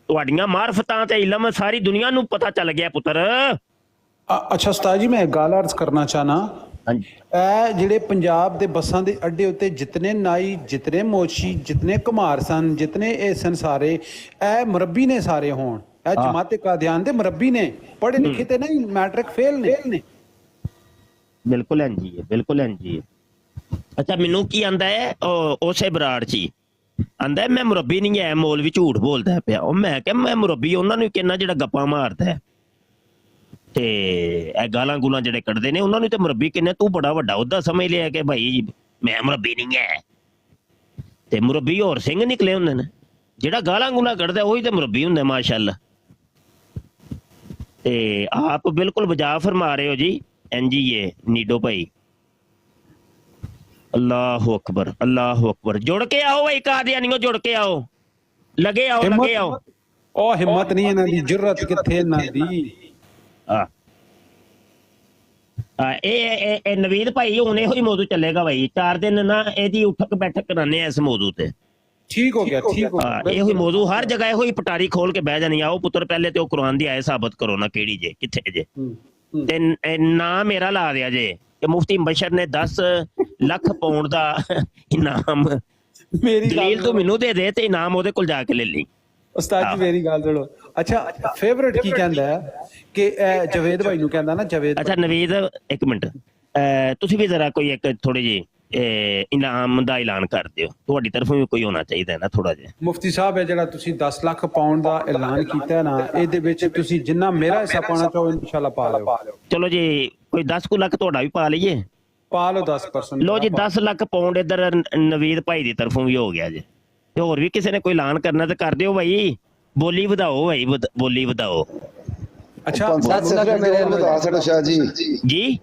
ਤੁਹਾਡੀਆਂ ਮਾਰਫਤਾਂ ਤੇ ਇਲਮ ਸਾਰੀ ਦੁਨੀਆ ਨੂੰ ਪਤਾ ਚੱਲ ਗਿਆ ਪੁੱਤਰ। ਅੱਛਾ ਉਸਤਾਦ ਜੀ ਮੈਂ ਗੱਲ ਅਰਜ਼ ਕਰਨਾ ਚਾਹਨਾ, ਇਹ ਜਿਹੜੇ ਪੰਜਾਬ ਦੇ ਬੱਸਾਂ ਦੇ ਅੱਡੇ ਉੱਤੇ ਜਿਤਨੇ ਨਾਈ, ਜਿਤਨੇ ਮੋਚੀ, ਜਿਤਨੇ ਕੁਮਾਰ ਸਨ, ਜਿਤਨੇ ਇਹ ਸਨ ਸਾਰੇ, ਇਹ ਮੁਰੱਬੀ ਨੇ ਸਾਰੇ ਹੋਣ। ਇਹ ਜਮਾਤ ਕਾਦੀਆਨ ਦੇ ਮੁਰੱਬੀ ਨੇ, ਪੜ੍ਹੇ ਲਿਖੇ ਤੇ ਨਹੀਂ, ਮੈਟ੍ਰਿਕ ਫੇਲ ਨੇ। ਬਿਲਕੁਲ ਇੰਜੀ ਹੈ, ਬਿਲਕੁਲ ਇੰਜੀ ਹੈ। ਅੱਛਾ ਮੈਨੂੰ ਕੀ ਆਂਦਾ ਹੈ ਉਸੇ ਬਰਾੜ ਚ ਆਂਦਾ ਮੈਂ ਮੁਰੱਬੀ ਨਹੀਂ ਹੈ, ਮੌਲਵੀ ਝੂਠ ਬੋਲਦਾ ਪਿਆ। ਉਹ ਮੈਂ ਕਿਹਾ ਮੈਂ ਮੁਰੱਬੀ ਉਹਨਾਂ ਨੂੰ ਕਹਿੰਦਾ ਜਿਹੜਾ ਗੱਪਾਂ ਮਾਰਦਾ ਹੈ ਤੇ ਇਹ ਗਾਲਾਂ ਗੂਲਾਂ ਜਿਹੜੇ ਕੱਢਦੇ ਨੇ ਉਹਨਾਂ ਨੂੰ ਤੇ ਮੁਰੱਬੀ ਕਹਿੰਦੇ। ਤੂੰ ਬੜਾ ਵੱਡਾ ਉਹਦਾ ਸਮਝ ਲਿਆ ਕਿ ਭਾਈ ਮੈਂ ਮੁਰੱਬੀ ਨਹੀਂ ਹੈ, ਤੇ ਮੁਰੱਬੀ ਹੋਰ ਸਿੰਘ ਨਿਕਲੇ ਹੁੰਦੇ ਨੇ। ਜਿਹੜਾ ਗਾਲਾਂ ਗੂਲਾਂ ਕੱਢਦਾ ਉਹੀ ਤੇ ਮੁਰੱਬੀ ਹੁੰਦਾ ਮਾਸ਼ਾਅੱਲਾ। ਤੇ ਆਪ ਬਿਲਕੁਲ ਬਜਾ ਫਰਮਾ ਰਹੇ ਹੋ ਜੀ। ਐਨਜੀਏ ਨੀਡੋ ਭਾਈ, अल्लाह अकबर, अल्लाह अकबर। जुड़ के आओ भाई कादियानियों, जुड़ के आओ, लगे आओ, लगे आओ। ओ हिम्मत नहीं इन्हां दी, जुर्रत किथे इन्हां दी। ए नवीद भाई हुण इहो ही मौजू चलेगा भाई, 4 दिन ना एदी उठक बैठक कराने इस मौजू ते। ठीक हो गया, ठीक हो गया। इहो ही मौजू हर जगह इहो ही पटारी खोल के बह जानी। आओ पुत्र पहले ते कुरान दी आयत साबित करो ना, केड़ी जे किथे जे, ते ना मेरा ला दिया जे कि मुफ्ती बशर ने 10 ਲੱਖ ਪਾਉਂਡ ਦਾ ਇਨਾਮ ਦਲੀਲ ਤੂੰ ਮੈਨੂੰ ਦੇ ਦੇ ਤੇ ਇਨਾਮ ਉਹਦੇ ਕੋਲ ਜਾ ਕੇ ਲੈ ਲਈ। ਉਸਤਾਦ ਜੀ ਮੇਰੀ ਗੱਲ ਸੁਣੋ। ਅੱਛਾ ਫੇਵਰਿਟ ਕੀ ਕਹਿੰਦਾ ਹੈ ਕਿ ਜਵੇਦ ਭਾਈ ਨੂੰ ਕਹਿੰਦਾ ਨਾ ਜਵੇਦ। ਅੱਛਾ ਨਵੀਦ ਇੱਕ ਮਿੰਟ, ਤੁਸੀਂ ਵੀ ਜ਼ਰਾ ਕੋਈ ਇੱਕ ਥੋੜੀ ਜਿਹੀ ਇਨਾਮ ਦਾ ਐਲਾਨ ਕਰ ਦਿਓ, ਤੁਹਾਡੀ ਤਰਫੋਂ ਵੀ ਕੋਈ ਹੋਣਾ ਚਾਹੀਦਾ ਨਾ ਥੋੜਾ ਜਿਹਾ। ਮੁਫਤੀ ਸਾਹਿਬ ਹੈ ਜਿਹੜਾ ਤੁਸੀਂ 10 ਲੱਖ ਪਾਉਂਡ ਦਾ ਐਲਾਨ ਕੀਤਾ ਨਾ, ਇਹਦੇ ਵਿੱਚ ਤੁਸੀਂ ਜਿੰਨਾ ਮੇਰਾ ਹਿੱਸਾ ਪਾਉਣਾ ਚਾਹੋ ਇਨਸ਼ਾਅੱਲਾ ਪਾ ਲਿਓ। ਚਲੋ ਜੀ ਕੋਈ 10 ਲੱਖ ਤੁਹਾਡਾ ਵੀ ਪਾ ਲਈਏ। ਪਾ ਲਓ 10%। ਲੋ ਜੀ 10 ਲੱਖ ਪਾਉਂਡ ਇੱਧਰ ਨਵੀਦ ਭਾਈ ਦੀ ਤਰਫੋਂ ਵੀ ਹੋ ਗਿਆ ਜੀ। ਤੇ ਹੋਰ ਵੀ ਕਿਸੇ ਨੇ ਕੋਈ ਐਲਾਨ ਕਰਨਾ ਤੇ ਕਰ ਦਿਓ ਭਾਈ, ਬੋਲੀ ਵਧਾਓ ਭਾਈ, ਬੋਲੀ ਵਧਾਓ। ਅੱਛਾ 5-7 ਸਿਫਰੇ ਅੱਗੇ ਹੋਰ ਵਧਾ ਛੱਡੋ ਸ਼ਾਹ ਜੀ। ਜੀ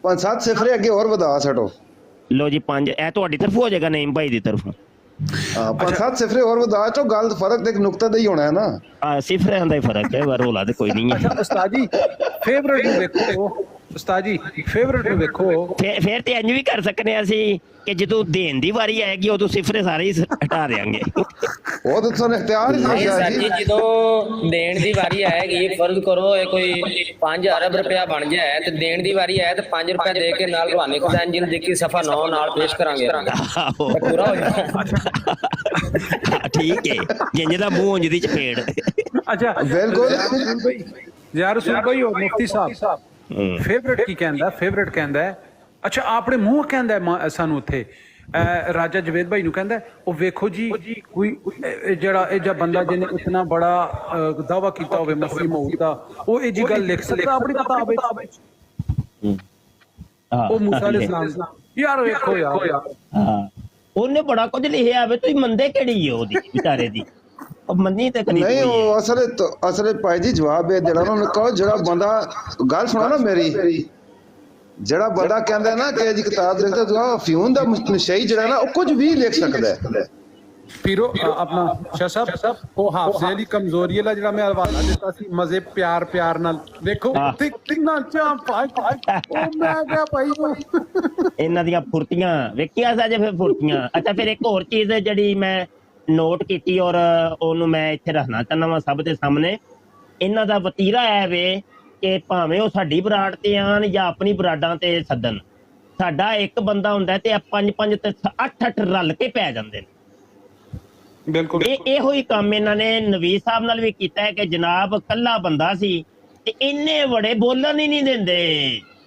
5-7 ਸਿਫਰੇ ਅੱਗੇ ਹੋਰ ਵਧਾ ਛੱਡੋ। ਲੋ ਜੀ 5 ਇਹ ਤੁਹਾਡੀ ਤਰਫੋਂ ਹੋ ਜਾਏਗਾ ਨਈਮ ਭਾਈ ਦੀ ਤਰਫੋਂ। 5-7 ਸਿਫਰੇ ਹੋਰ ਵਧਾ ਚੋ, ਗੱਲ ਫਰਕ ਤੇ ਇੱਕ ਨੁਕਤਾ ਦਾ ਹੀ ਹੋਣਾ ਹੈ ਨਾ। ਸਿਫਰਿਆਂ ਦਾ ਹੀ ਫਰਕ ਹੈ, ਰੋਲਾ ਤੇ ਕੋਈ ਨਹੀਂ ਹੈ। ਅੱਛਾ ਉਸਤਾਦ ਜੀ ਫੇਵਰਿਟ ਨੂੰ ਵੇਖੋ, ਉਸਤਾਦ ਜੀ ਫੇਵਰਿਟ ਨੂੰ ਵੇਖੋ। ਫਿਰ ਤੇ ਇੰਜ ਵੀ ਕਰ ਸਕਨੇ ਆ ਅਸੀਂ ਕਿ ਜਦੋਂ ਦੇਣ ਦੀ ਵਾਰੀ ਆਏਗੀ ਉਦੋਂ ਸਿਫਰੇ ਸਾਰੇ ਹੀ ਹਟਾ ਦੇਾਂਗੇ। ਉਹ ਤਾਂ ਤੁਹਾਨੂੰ ਇਖਤਿਆਰ ਹੀ ਨਹੀਂ ਹੈ ਸਰ ਜੀ, ਜਦੋਂ ਦੇਣ ਦੀ ਵਾਰੀ ਆਏਗੀ, ਫਰਜ਼ ਕਰੋ ਇਹ ਕੋਈ 5 ਅਰਬ ਰੁਪਇਆ ਬਣ ਜਾਏ ਤੇ ਦੇਣ ਦੀ ਵਾਰੀ ਆਏ ਤੇ 5 ਰੁਪਏ ਦੇ ਕੇ ਨਾਲ ਰਵਾਨੀ ਖੁਦਾਨ ਜੀ ਦੇਖੀ ਸਫਾ 9 ਨਾਲ ਪੇਸ਼ ਕਰਾਂਗੇ, ਪੂਰਾ ਹੋ ਜਾਏਗਾ। ਠੀਕ ਹੈ, ਜਿੰਜ ਦਾ ਮੂੰਹ ਉਂਝ ਦੀ ਚਪੇੜ। ਅੱਛਾ ਬਿਲਕੁਲ ਯਾਰ ਰਸੂਲ ਭਾਈ ਉਹ ਮੁਫਤੀ ਸਾਹਿਬ ਫੇਵਰਿਟ ਕੀ ਕਹਿੰਦਾ? ਫੇਵਰਿਟ ਕਹਿੰਦਾ ਅੱਛਾ ਆਪਣੇ ਮੂੰਹ ਕਹਿੰਦਾ ਸਾਨੂੰ ਉੱਥੇ ਰਾਜਾ ਜਵੇਦ ਭਾਈ ਨੂੰ ਕਹਿੰਦਾ ਉਹ ਵੇਖੋ ਜੀ ਕੋਈ ਜਿਹੜਾ ਇਹ ਜਿਹਾ ਬੰਦਾ ਜਿਹਨੇ ਇਤਨਾ ਬੜਾ ਦਾਵਾ ਕੀਤਾ ਹੋਵੇ ਮਸੀਹ ਮਊਦ ਦਾ, ਉਹ ਇਹ ਜੀ ਗੱਲ ਲਿਖ ਸਕਦਾ ਆਪਣੀ ਕਿਤਾਬ ਵਿੱਚ। ਉਹ ਮੂਸਾ ਅਲੈਹਿਸਲਾਮ ਯਾਰ ਵੇਖੋ ਯਾਰ ਉਹਨੇ ਬੜਾ ਕੁਝ ਲਿਖਿਆ ਹੋਵੇ, ਤੁਸੀਂ ਮੰਨਦੇ ਕਿਹੜੀ ਹੈ ਉਹਦੀ ਵਿਚਾਰੇ ਦੀ? ਮੰਨੀ ਤੇ ਕਦੀ ਨਹੀਂ, ਉਹ ਅਸਲੇ ਭਾਈ ਜੀ ਜਵਾਬ ਇਹ ਦੇਣਾ ਉਹਨੂੰ ਕਹੋ, ਜਿਹੜਾ ਬੰਦਾ ਗੱਲ ਸੁਣਾ ਨਾ ਮੇਰੀ, ਜਿਹੜਾ ਬੰਦਾ ਕਹਿੰਦਾ ਨਾ ਕਿ ਜੀ ਕਿਤਾਬ ਲਿਖਦਾ ਤੂੰ ਫਿਊਨ ਦਾ ਨਸ਼ਈ ਜਿਹੜਾ ਨਾ ਉਹ ਕੁਝ ਵੀ ਲਿਖ ਸਕਦਾ ਹੈ। ਪੀਰੋ ਆਪਣਾ ਸ਼ਾਹ ਸਾਹਿਬ ਉਹ ਹਾਫਜ਼ੇ ਵਾਲੀ ਕਮਜ਼ੋਰੀ ਵਾਲਾ ਜਿਹੜਾ ਮੈਂ ਹਵਾਲਾ ਦਿੱਤਾ ਸੀ, ਮਜ਼ੇ ਪਿਆਰ ਨਾਲ ਵੇਖੋ ਕਿੰਨਾ ਚਾਹ ਪਾਈ ਉਹ ਮੈਂ ਕਿਹਾ ਭਾਈ ਇਹਨਾਂ ਦੀਆਂ ਫੁਰਤੀਆਂ ਵੇਖਿਆ ਸਾਜੇ ਫਿਰ ਫੁਰਤੀਆਂ। ਅੱਛਾ ਫਿਰ ਇੱਕ ਹੋਰ ਚੀਜ਼ ਜਿਹੜੀ ਮੈਂ ਨੋਟ ਕੀਤੀ ਔਰ ਉਹਨੂੰ ਮੈਂ ਇੱਥੇ ਰੱਖਣਾ ਚਾਹੁੰਦਾ ਵਾਂ ਸਭ ਦੇ ਸਾਹਮਣੇ, ਇਹਨਾਂ ਦਾ ਵਤੀਰਾ ਹੈ ਵੇ ਕਿ ਭਾਵੇਂ ਉਹ ਸਾਡੀ ਬਰਾੜ ਤੇ ਆਣ ਜਾਂ ਆਪਣੀ ਬਰਾਡਾਂ ਤੇ ਸੱਦਣ, ਸਾਡਾ ਇੱਕ ਬੰਦਾ ਹੁੰਦਾ ਤੇ 5-5 ਤੇ 8-8 ਰਲ ਕੇ ਪੈ ਜਾਂਦੇ ਨੇ। ਬਿਲਕੁਲ ਇਹੋ ਹੀ ਕੰਮ ਇਹਨਾਂ ਨੇ ਨਵੀਦ ਸਾਹਿਬ ਨਾਲ ਵੀ ਕੀਤਾ ਹੈ ਕਿ ਜਨਾਬ ਕੱਲਾ ਬੰਦਾ ਸੀ ਤੇ ਇੰਨੇ ਬੜੇ ਬੋਲਣ ਹੀ ਨਹੀਂ ਦਿੰਦੇ।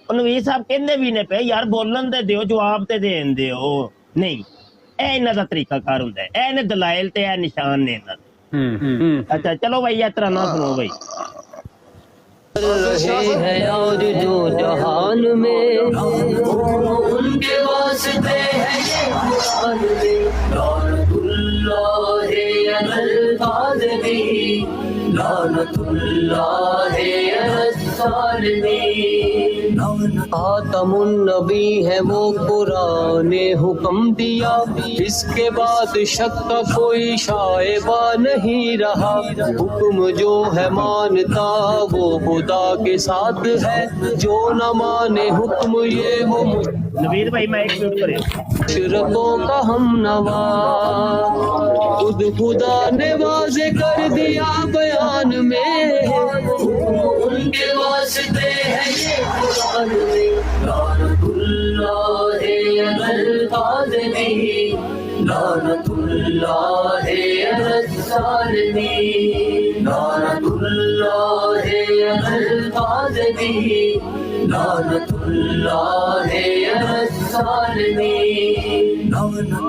ਨਵੀਦ ਸਾਹਿਬ ਕਹਿੰਦੇ ਵੀ ਨੇ ਪਏ ਯਾਰ ਬੋਲਣ ਤੇ ਦਿਓ, ਜਵਾਬ ਤੇ ਦੇਣ ਦਿਓ। ਨਹੀਂ, ਇਹ ਇਹਨਾਂ ਦਾ ਤਰੀਕਾਕਾਰ ਹੁੰਦਾ ਹੈ, ਇਹ ਨੇ ਦਲਾਇਲ ਤੇ ਇਹ ਨਿਸ਼ਾਨ ਨੇ ਇਹਨਾਂ ਦੇ। ਅੱਛਾ ਚਲੋ भाई ਇਹ ਤਰਾਨਾ ਸੁਣੋ भाई। रहे हैं और जो जहान में उनके वास्ते है ये कुरान में लानतुल्लाह अलल काज़िबीन लानतुल्लाह अलल ज़ालिमीन। खातमुन नबी है वो कुरान ने हुक्म दिया, इसके बाद शक का कोई शायबा नहीं रहा। हुक्म जो है मानता वो खुदा के साथ है, जो न माने हुक्म ये वो नवीद भाई मैं एक म्यूट करें। मुशरिकों का हम नवा खुद खुदा ने वाज़े कर दिया बयान में, उनके वास्ते है ये कुरान में लानतुल्लाह अलल काज़िबीन लानतुल्लाह अलल ज़ालिमीन लानतुल्लाह अलल काज़िबीन लानतुल्लाह अलल ज़ालिमीन।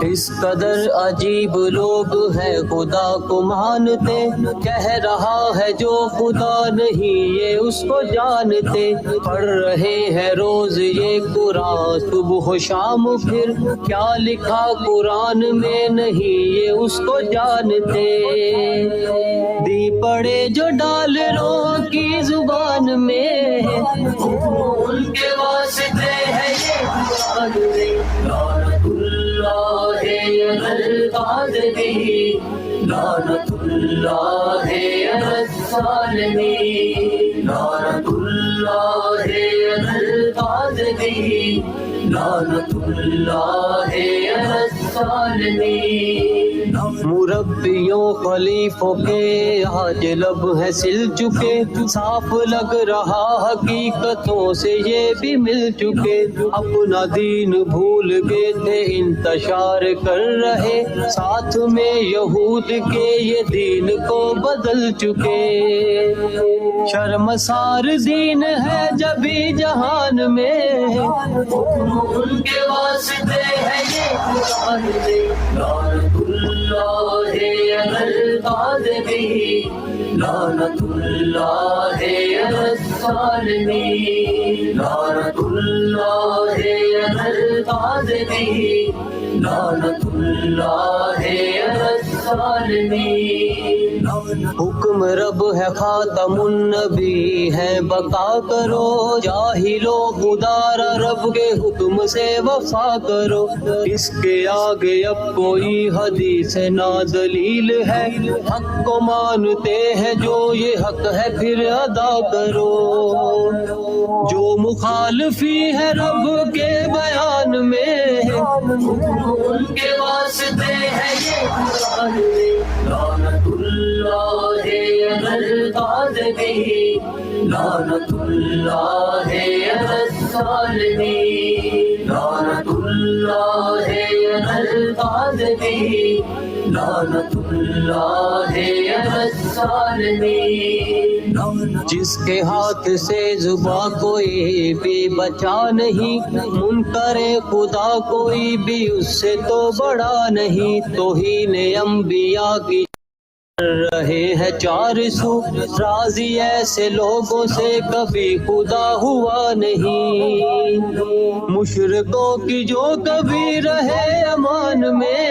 इस कदर अजीब लोग हैं खुदा को मानते, कह रहा है जो खुदा नहीं ये उसको जानते। पढ़ रहे हैं रोज ये कुरान सुबह शाम, फिर क्या लिखा कुरान में नहीं ये उसको जानते। दी पड़े जो डाल रो की जुबान में, उनके वास्ते है ये कुरान में लानतुल्लाह अलल काज़िबीन लानतुल्लाह अलल ज़ालिमीन लानतुल्लाह अलल काज़िबीन लानतुल्लाह अलल ज़ालिमीन। मुरब्बियों खलीफों के आज लब है सिल चुके, साफ लग रहा हकीकतों से ये भी मिल चुके। अपना दीन भूल गए थे इंतशार कर रहे, साथ में यहूद के ये दीन को बदल चुके। शर्मसार दीन है जभी जहान में, उनके वास्ते है ये कुरान में लानतुल्लाह अलल काज़िबीन लानतुल्लाह अलल ज़ालिमीन लानतुल्लाह अलल काज़िबीन लानतुल्लाह अलल ज़ालिमीन। हुक्म रब है खातमुन नबी है बका करो, जाहिलो खुदारा रब के हुक्म से वफा करो। इसके आगे अब कोई हदीस ना दलील है, हक को मानते हैं जो ये हक है फिर अदा करो। जो मुखालफी है रब के बयान में, उनके वास्ते है ये कुरान में लानतुल्लाह अलल काज़िबीन लानतुल्लाह अलल ज़ालिमीन लानतुल्लाह अलल काज़िबीन लानतुल्लाह अलल ज़ालिमीन। जिसके हाथ से जुबां कोई भी बचा नहीं, मुनकरे खुदा कोई भी उससे तो बड़ा नहीं। तौहीन अंबिया की रहे हैं चार सू, राजी ऐसे लोगों से कभी खुदा हुआ नहीं। मुशरिकों की जो कभी रहे अमान में,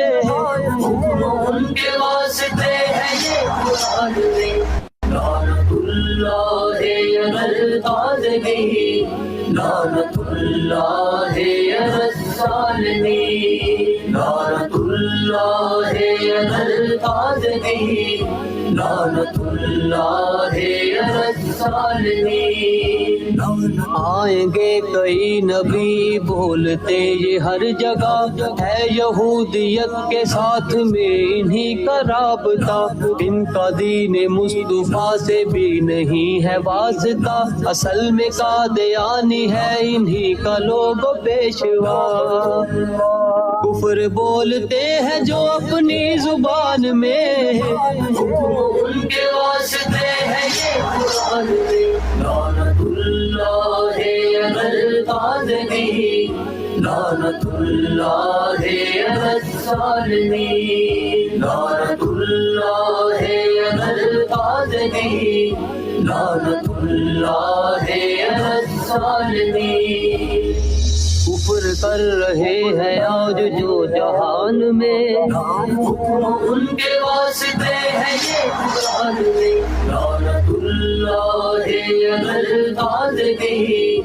उनके वास्ते है ये कुरान में लानतुल्लाह अलल काज़िबीन लानतुल्लाह अलल ज़ालिमीन लानतुल्लाह अलल काज़िबीन लानतुल्लाह अलल ज़ालिमीन। आएंगे कई नबी बोलते ये हर जगह, है यहूदियत के साथ में इन्हीं का राबता। इनका दीन मुस्तफा से भी नहीं है वास्ता, असल में कादियानी है इन्हीं का लोग पेशवा। कुफ्र कुफर बोलते हैं जो अपनी जुबान में, उनके वास्ते है ये कुरान में। लानतुल्लाह अलल काज़िमीन, लानतुल्लाह अलल ज़ालिमीन, लानतुल्लाह अलल काज़िमीन, लानतुल्लाह अलल ज़ालिमीन। कुफर कर रहे हैं आज जो जहान में, उनके वास्ते है ये कुरान में। लानतुल्लाह अलल काज़िमीन,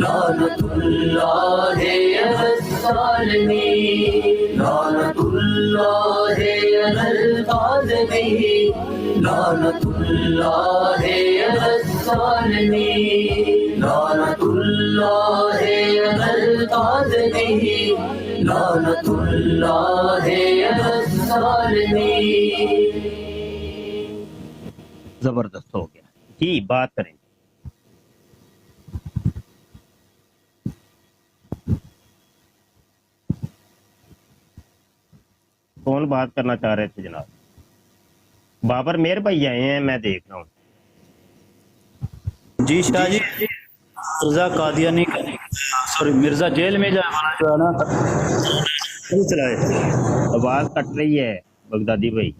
लानतुल्लाह अलल ज़ालिमीन, लानतुल्लाह अलल काज़िमीन, लानतुल्लाह अलल ज़ालिमीन, लानतुल्लाह अलल काज़िमीन, लानतुल्लाह अलल ज़ालिमीन। जबरदस्त हो गया जी, बात करें। कौन बात करना चाह रहे थे जनाब? बाबर मेहर भाई आए हैं, मैं देख रहा हूँ। जी शाह जी, मिर्जा कादियानी, सॉरी मिर्जा जेल में जाना जो है ना चलाए। आवाज कट रही है बगदादी भाई।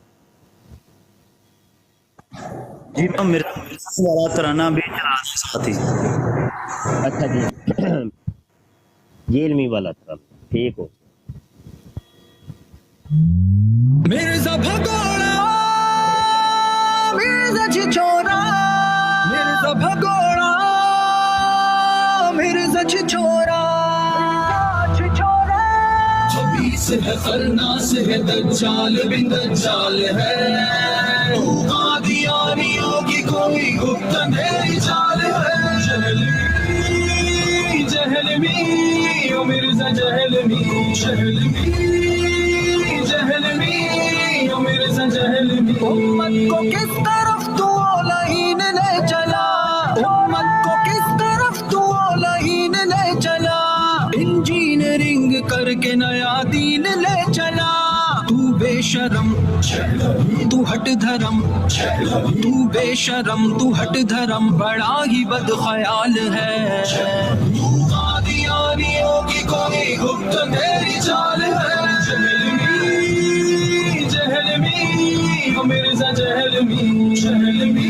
जी मैं मिर्जा वाला तराना भी चला साथी। अच्छा जी, जेलमी वाला था, ठीक हो। मिर्जा भगोड़ा, मिर्जा छिछोरा, मिर्जा भगोड़ा, मिर्जा छिछोरा, छिछोरा। खबीस है, खरनास है, दज्जाल बिन दज्जाल है। तू कादियानियों की कोई गुप्त अंधेरी चाल है। जहलमी, जहलमी, ओ मिर्जा जहलमी, जहलमी, जहलमी, ओ मिर्जा जहलमी। उम्मत को किस तरफ तू औलाहीन ले चला, उम्मत को किस तरफ तू औलाहीन ले चला। इंजीनियरिंग करके नया दीन ले चला। तू बेशरम, तू हट धर्म, तू बेशरम, तू हट धर्म, बड़ा ही बद ख्याल है। तू कादियानियों की कोई गुप्त मेरी चाल है। जहलमी, जहलमी, ओ मिर्जा जहलमी, जहलमी,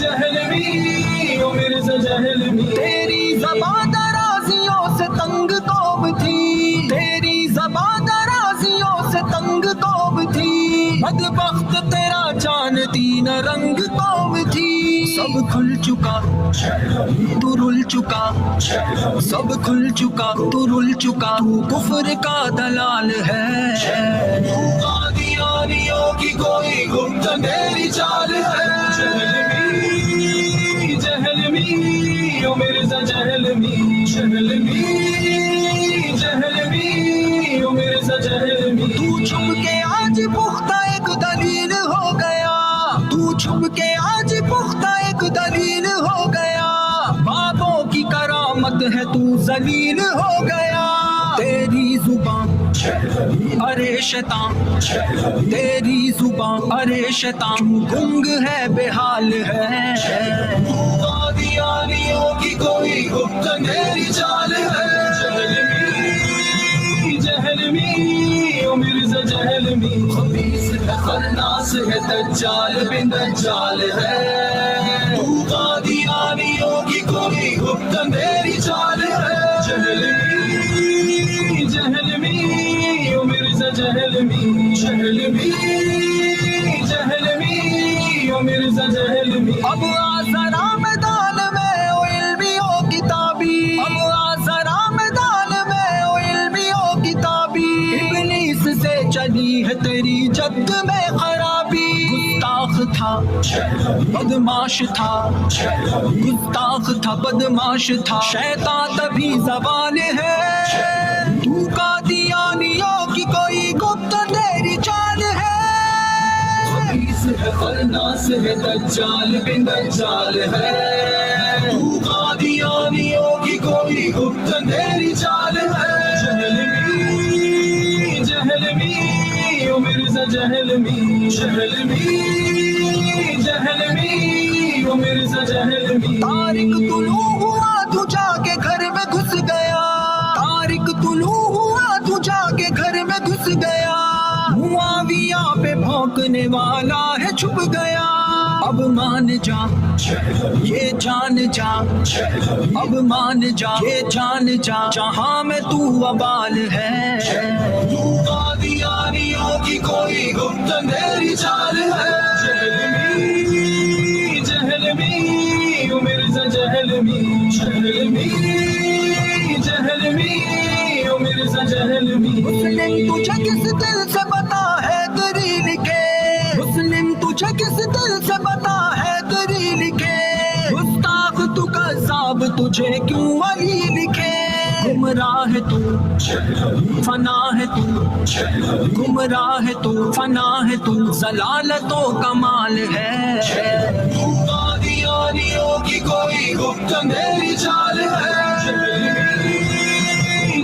जहलमी, ओ मिर्जा जहलमी। तेरी ज़बान दराज़ियों से तंग कौम थी, तेरी ज़बान दराज़ियों से तंग कौम थी। बदबख्त तेरा जानती न रंग कौम थी। सब खुल चुका, तू रुल चुका, सब खुल चुका, तू रुल चुका। तू कुफ्र का दलाल है। तू कादियानियों की कोई गुप्त मेरी चाल है। जहलमी, जहलमी, ओ मिर्जा जहलमी, जहलमी, जहलमी, ओ मिर्जा जहलमी। तू छुप के आज पुख्ता एक दलील हो गया, तू छुप के आज पुख्ता एक दलील हो गया। बाबों की करामत है, तू जलील हो गया। तेरी जुबान, अरे शैतान, तेरी जुबान, अरे शैतान, गुंग है, बेहाल है। कादियानियों की कोई गुप्त मेरी चाल है। जहलमी, जहलमी, ओ मिर्जा जहलमी। खबीस है, खन्नास है, दज्जाल बिन दज्जाल है। तू कादियानियों की कोई गुप्त मेरी चाल है। जहलमी, जहलमी, ओ मिर्जा जहलमी, जहलमी, जहलमी, ओ मिर्जा जहलमी। अब आज़रा मैदान में ओ इल्मी ओ किताबी, अब आज़रा मैदान में ओ इल्मी ओ किताबी। इब्लीस से चली है तेरी जद में खराबी। गुस्ताख था, बदमाश था, गुस्ताख था, बदमाश था। शैतान तभी ज़बान है। तू कादियानियों की कोई गुप्त तेरी चाल है। खबीस है, खन्नास है, दज्जाल बिन दज्जाल है। तू कादियानियों की कोई गुप्त तेरी चाल है। जहलमी, مرزا جہلمی جہلمی وہ مرزا جہلمی طارق طلوع ہوا تو جا کے گھر میں گھس گیا طارق طلوع ہوا تو جا کے گھر میں گھس گیا معاویہ پہ بھونکنے والا ہے چھپ گیا اب مان جا یہ جان جا اب مان جا یہ جان جا جہاں میں تو وبال ہے تو قادیانیوں کی کوئی گپت میری چال ہے جہلمی او مرزا جہلمی جہلمی او مرزا جہلمی مسلم تجھے کس دل سے بتا ہے دری لکھے مسلم تجھے کس دل سے بتا ہے دری لکھے گستاخ تو قذاب تجھے کیوں ولی لکھے گمراہ تو فنا ہے تو گمراہ تو فنا ہے تو ضلالت و کمال ہے تو قادیانیوں کی کوئی گپت میری چال ہے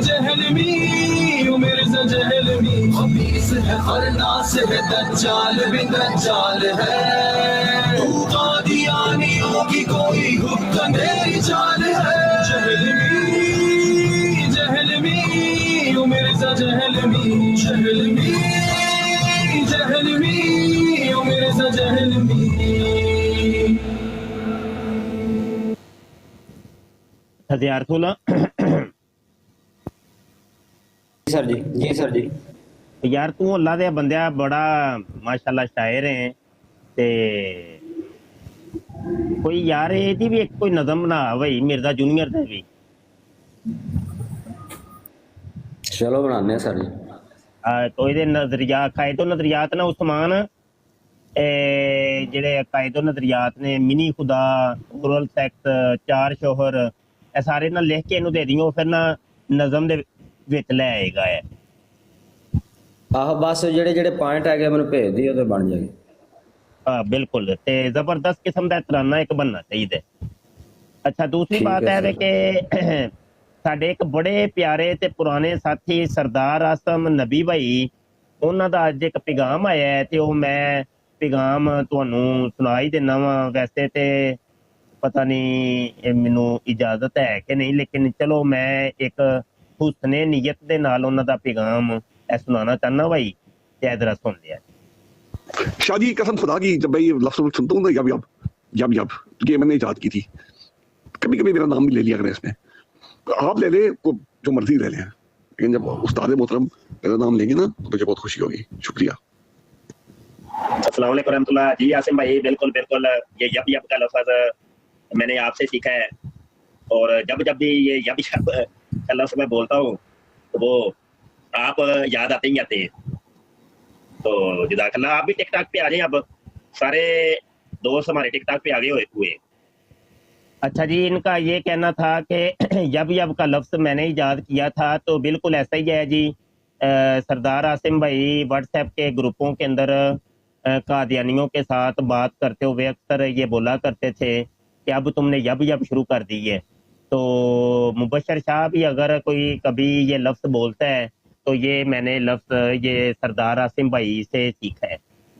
جہلمی او مرزا جہلمی خبیث ہے خرناس ہے دجال بھی دجال ہے تو قادیانیوں کی کوئی گپت میری چال ہے جہلمی او مرزا جہلمی جہلمی او مرزا جہلمی ہزار سولہ سر جی جی سر جی یار تو اللہ دے بندیا بڑا ماشاءاللہ شاعر ہیں تے کوئی یار ایدی بھی ایک کوئی نظم بنا بھائی مرزا جونیئر دے بھی چلو بنانے ہیں سر جی تو یہ نظریات قائد و نظریات نا عثمان جڑے قائد و نظریات نے منی خدا اورل سیکس چار شوہر اے سارے نہ لکھ کے انہوں دے دیوں پھر نہ نظم دے وچ لے آئے گا ہے ਆਹ ਬਸ ਜਿਹੜੇ ਜਿਹੜੇ ਪੁਆਇੰਟ ਹੈਗੇ ਮੈਨੂੰ ਭੇਜ ਦਿਓ ਤੇ ਬਣ ਜਾਏਗੀ ہاں بالکل تے زبردست قسم دا ترانہ ایک بننا چاہیے اچھا دوسری بات ہے کہ ਸਾਡੇ ਇੱਕ ਬੜੇ ਪਿਆਰੇ ਤੇ ਪੁਰਾਣੇ ਸਾਥੀ ਸਰਦਾਰ ਆਸਮ ਨਬੀ ਭਾਈ ਉਹਨਾਂ ਦਾ ਅੱਜ ਇੱਕ ਪੈਗਾਮ ਆਇਆ ਹੈ ਤੇ ਉਹ ਮੈਂ ਪੈਗਾਮ ਤੁਹਾਨੂੰ ਸੁਣਾ ਹੀ ਦੇਣਾ ਵਾ ਵੈਸੇ ਤੇ ਪਤਾ ਨਹੀਂ ਮੈਨੂੰ ਇਜਾਜ਼ਤ ਹੈ ਕਿ ਨਹੀਂ ਲੇਕਿਨ ਚਲੋ ਮੈਂ ਇੱਕ ਹੁਸਨੇ ਨੀਅਤ ਦੇ ਨਾਲ ਉਹਨਾਂ ਦਾ ਪੈਗਾਮ सुनाना चाहना भाई क्या जरा सुन लिया शादी कसम खुदा की जब मैं ये लफ्ज़ सुनता हूँ ना जब ये मैंने इजाद की थी कभी कभी मेरा नाम भी ले लिया करें इसमें आप ले ले जो मर्जी ले लें लेकिन जब उस्ताद मोहतरम मेरा नाम लेंगे ना तो मुझे बहुत खुशी होगी शुक्रिया अस्सलाम वालेकुम रहमतुल्लाह जी आसिम भाई बिल्कुल बिल्कुल ये यब का लफ्ज़ मैंने आपसे सीखा है और जब भी ये यब का लफ्ज़ मैं बोलता हूँ तो वो آپ یاد آتے ہی آتے ہیں تو جزاک اللہ آپ بھی ٹک ٹاک پہ آ جائیں اب سارے دوست ہمارے ٹک ٹاک پہ آگے ہوئے اچھا جی ان کا یہ کہنا تھا کہ یب کا لفظ میں نے ایجاد کیا تھا تو بالکل ایسا ہی ہے جی سردار عاصم بھائی واٹس ایپ کے گروپوں کے اندر قادیانیوں کے ساتھ بات کرتے ہوئے اکثر یہ بولا کرتے تھے کہ اب تم نے یب شروع کر دی ہے تو مبشر شاہ بھی اگر کوئی کبھی یہ لفظ بولتا ہے تو یہ میں نے لفظ یہ سردار عاصم بھائی سے سیکھا ہے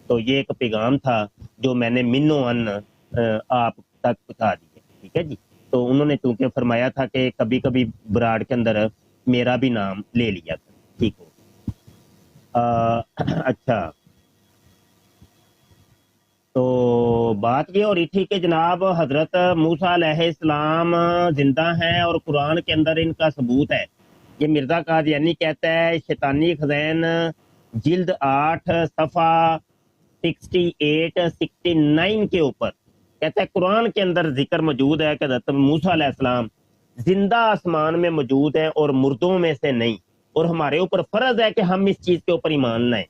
تو یہ ایک پیغام تھا جو میں نے منو ان آپ تک پہنچا دیا ٹھیک ہے جی تو انہوں نے چونکہ فرمایا تھا کہ کبھی کبھی براڑ کے اندر میرا بھی نام لے لیا ٹھیک ہو اچھا تو بات یہ ہو رہی تھی کہ جناب حضرت موسیٰ علیہ السلام زندہ ہیں اور قرآن کے اندر ان کا ثبوت ہے یہ مرزا قادیانی کہتا ہے شیطانی خزین جلد 8 صفحہ 68-69 کے اوپر کہتا ہے قرآن کے اندر ذکر موجود ہے کہ حضرت موسیٰ علیہ السلام زندہ آسمان میں موجود ہیں اور مردوں میں سے نہیں اور ہمارے اوپر فرض ہے کہ ہم اس چیز کے اوپر ایمان لائیں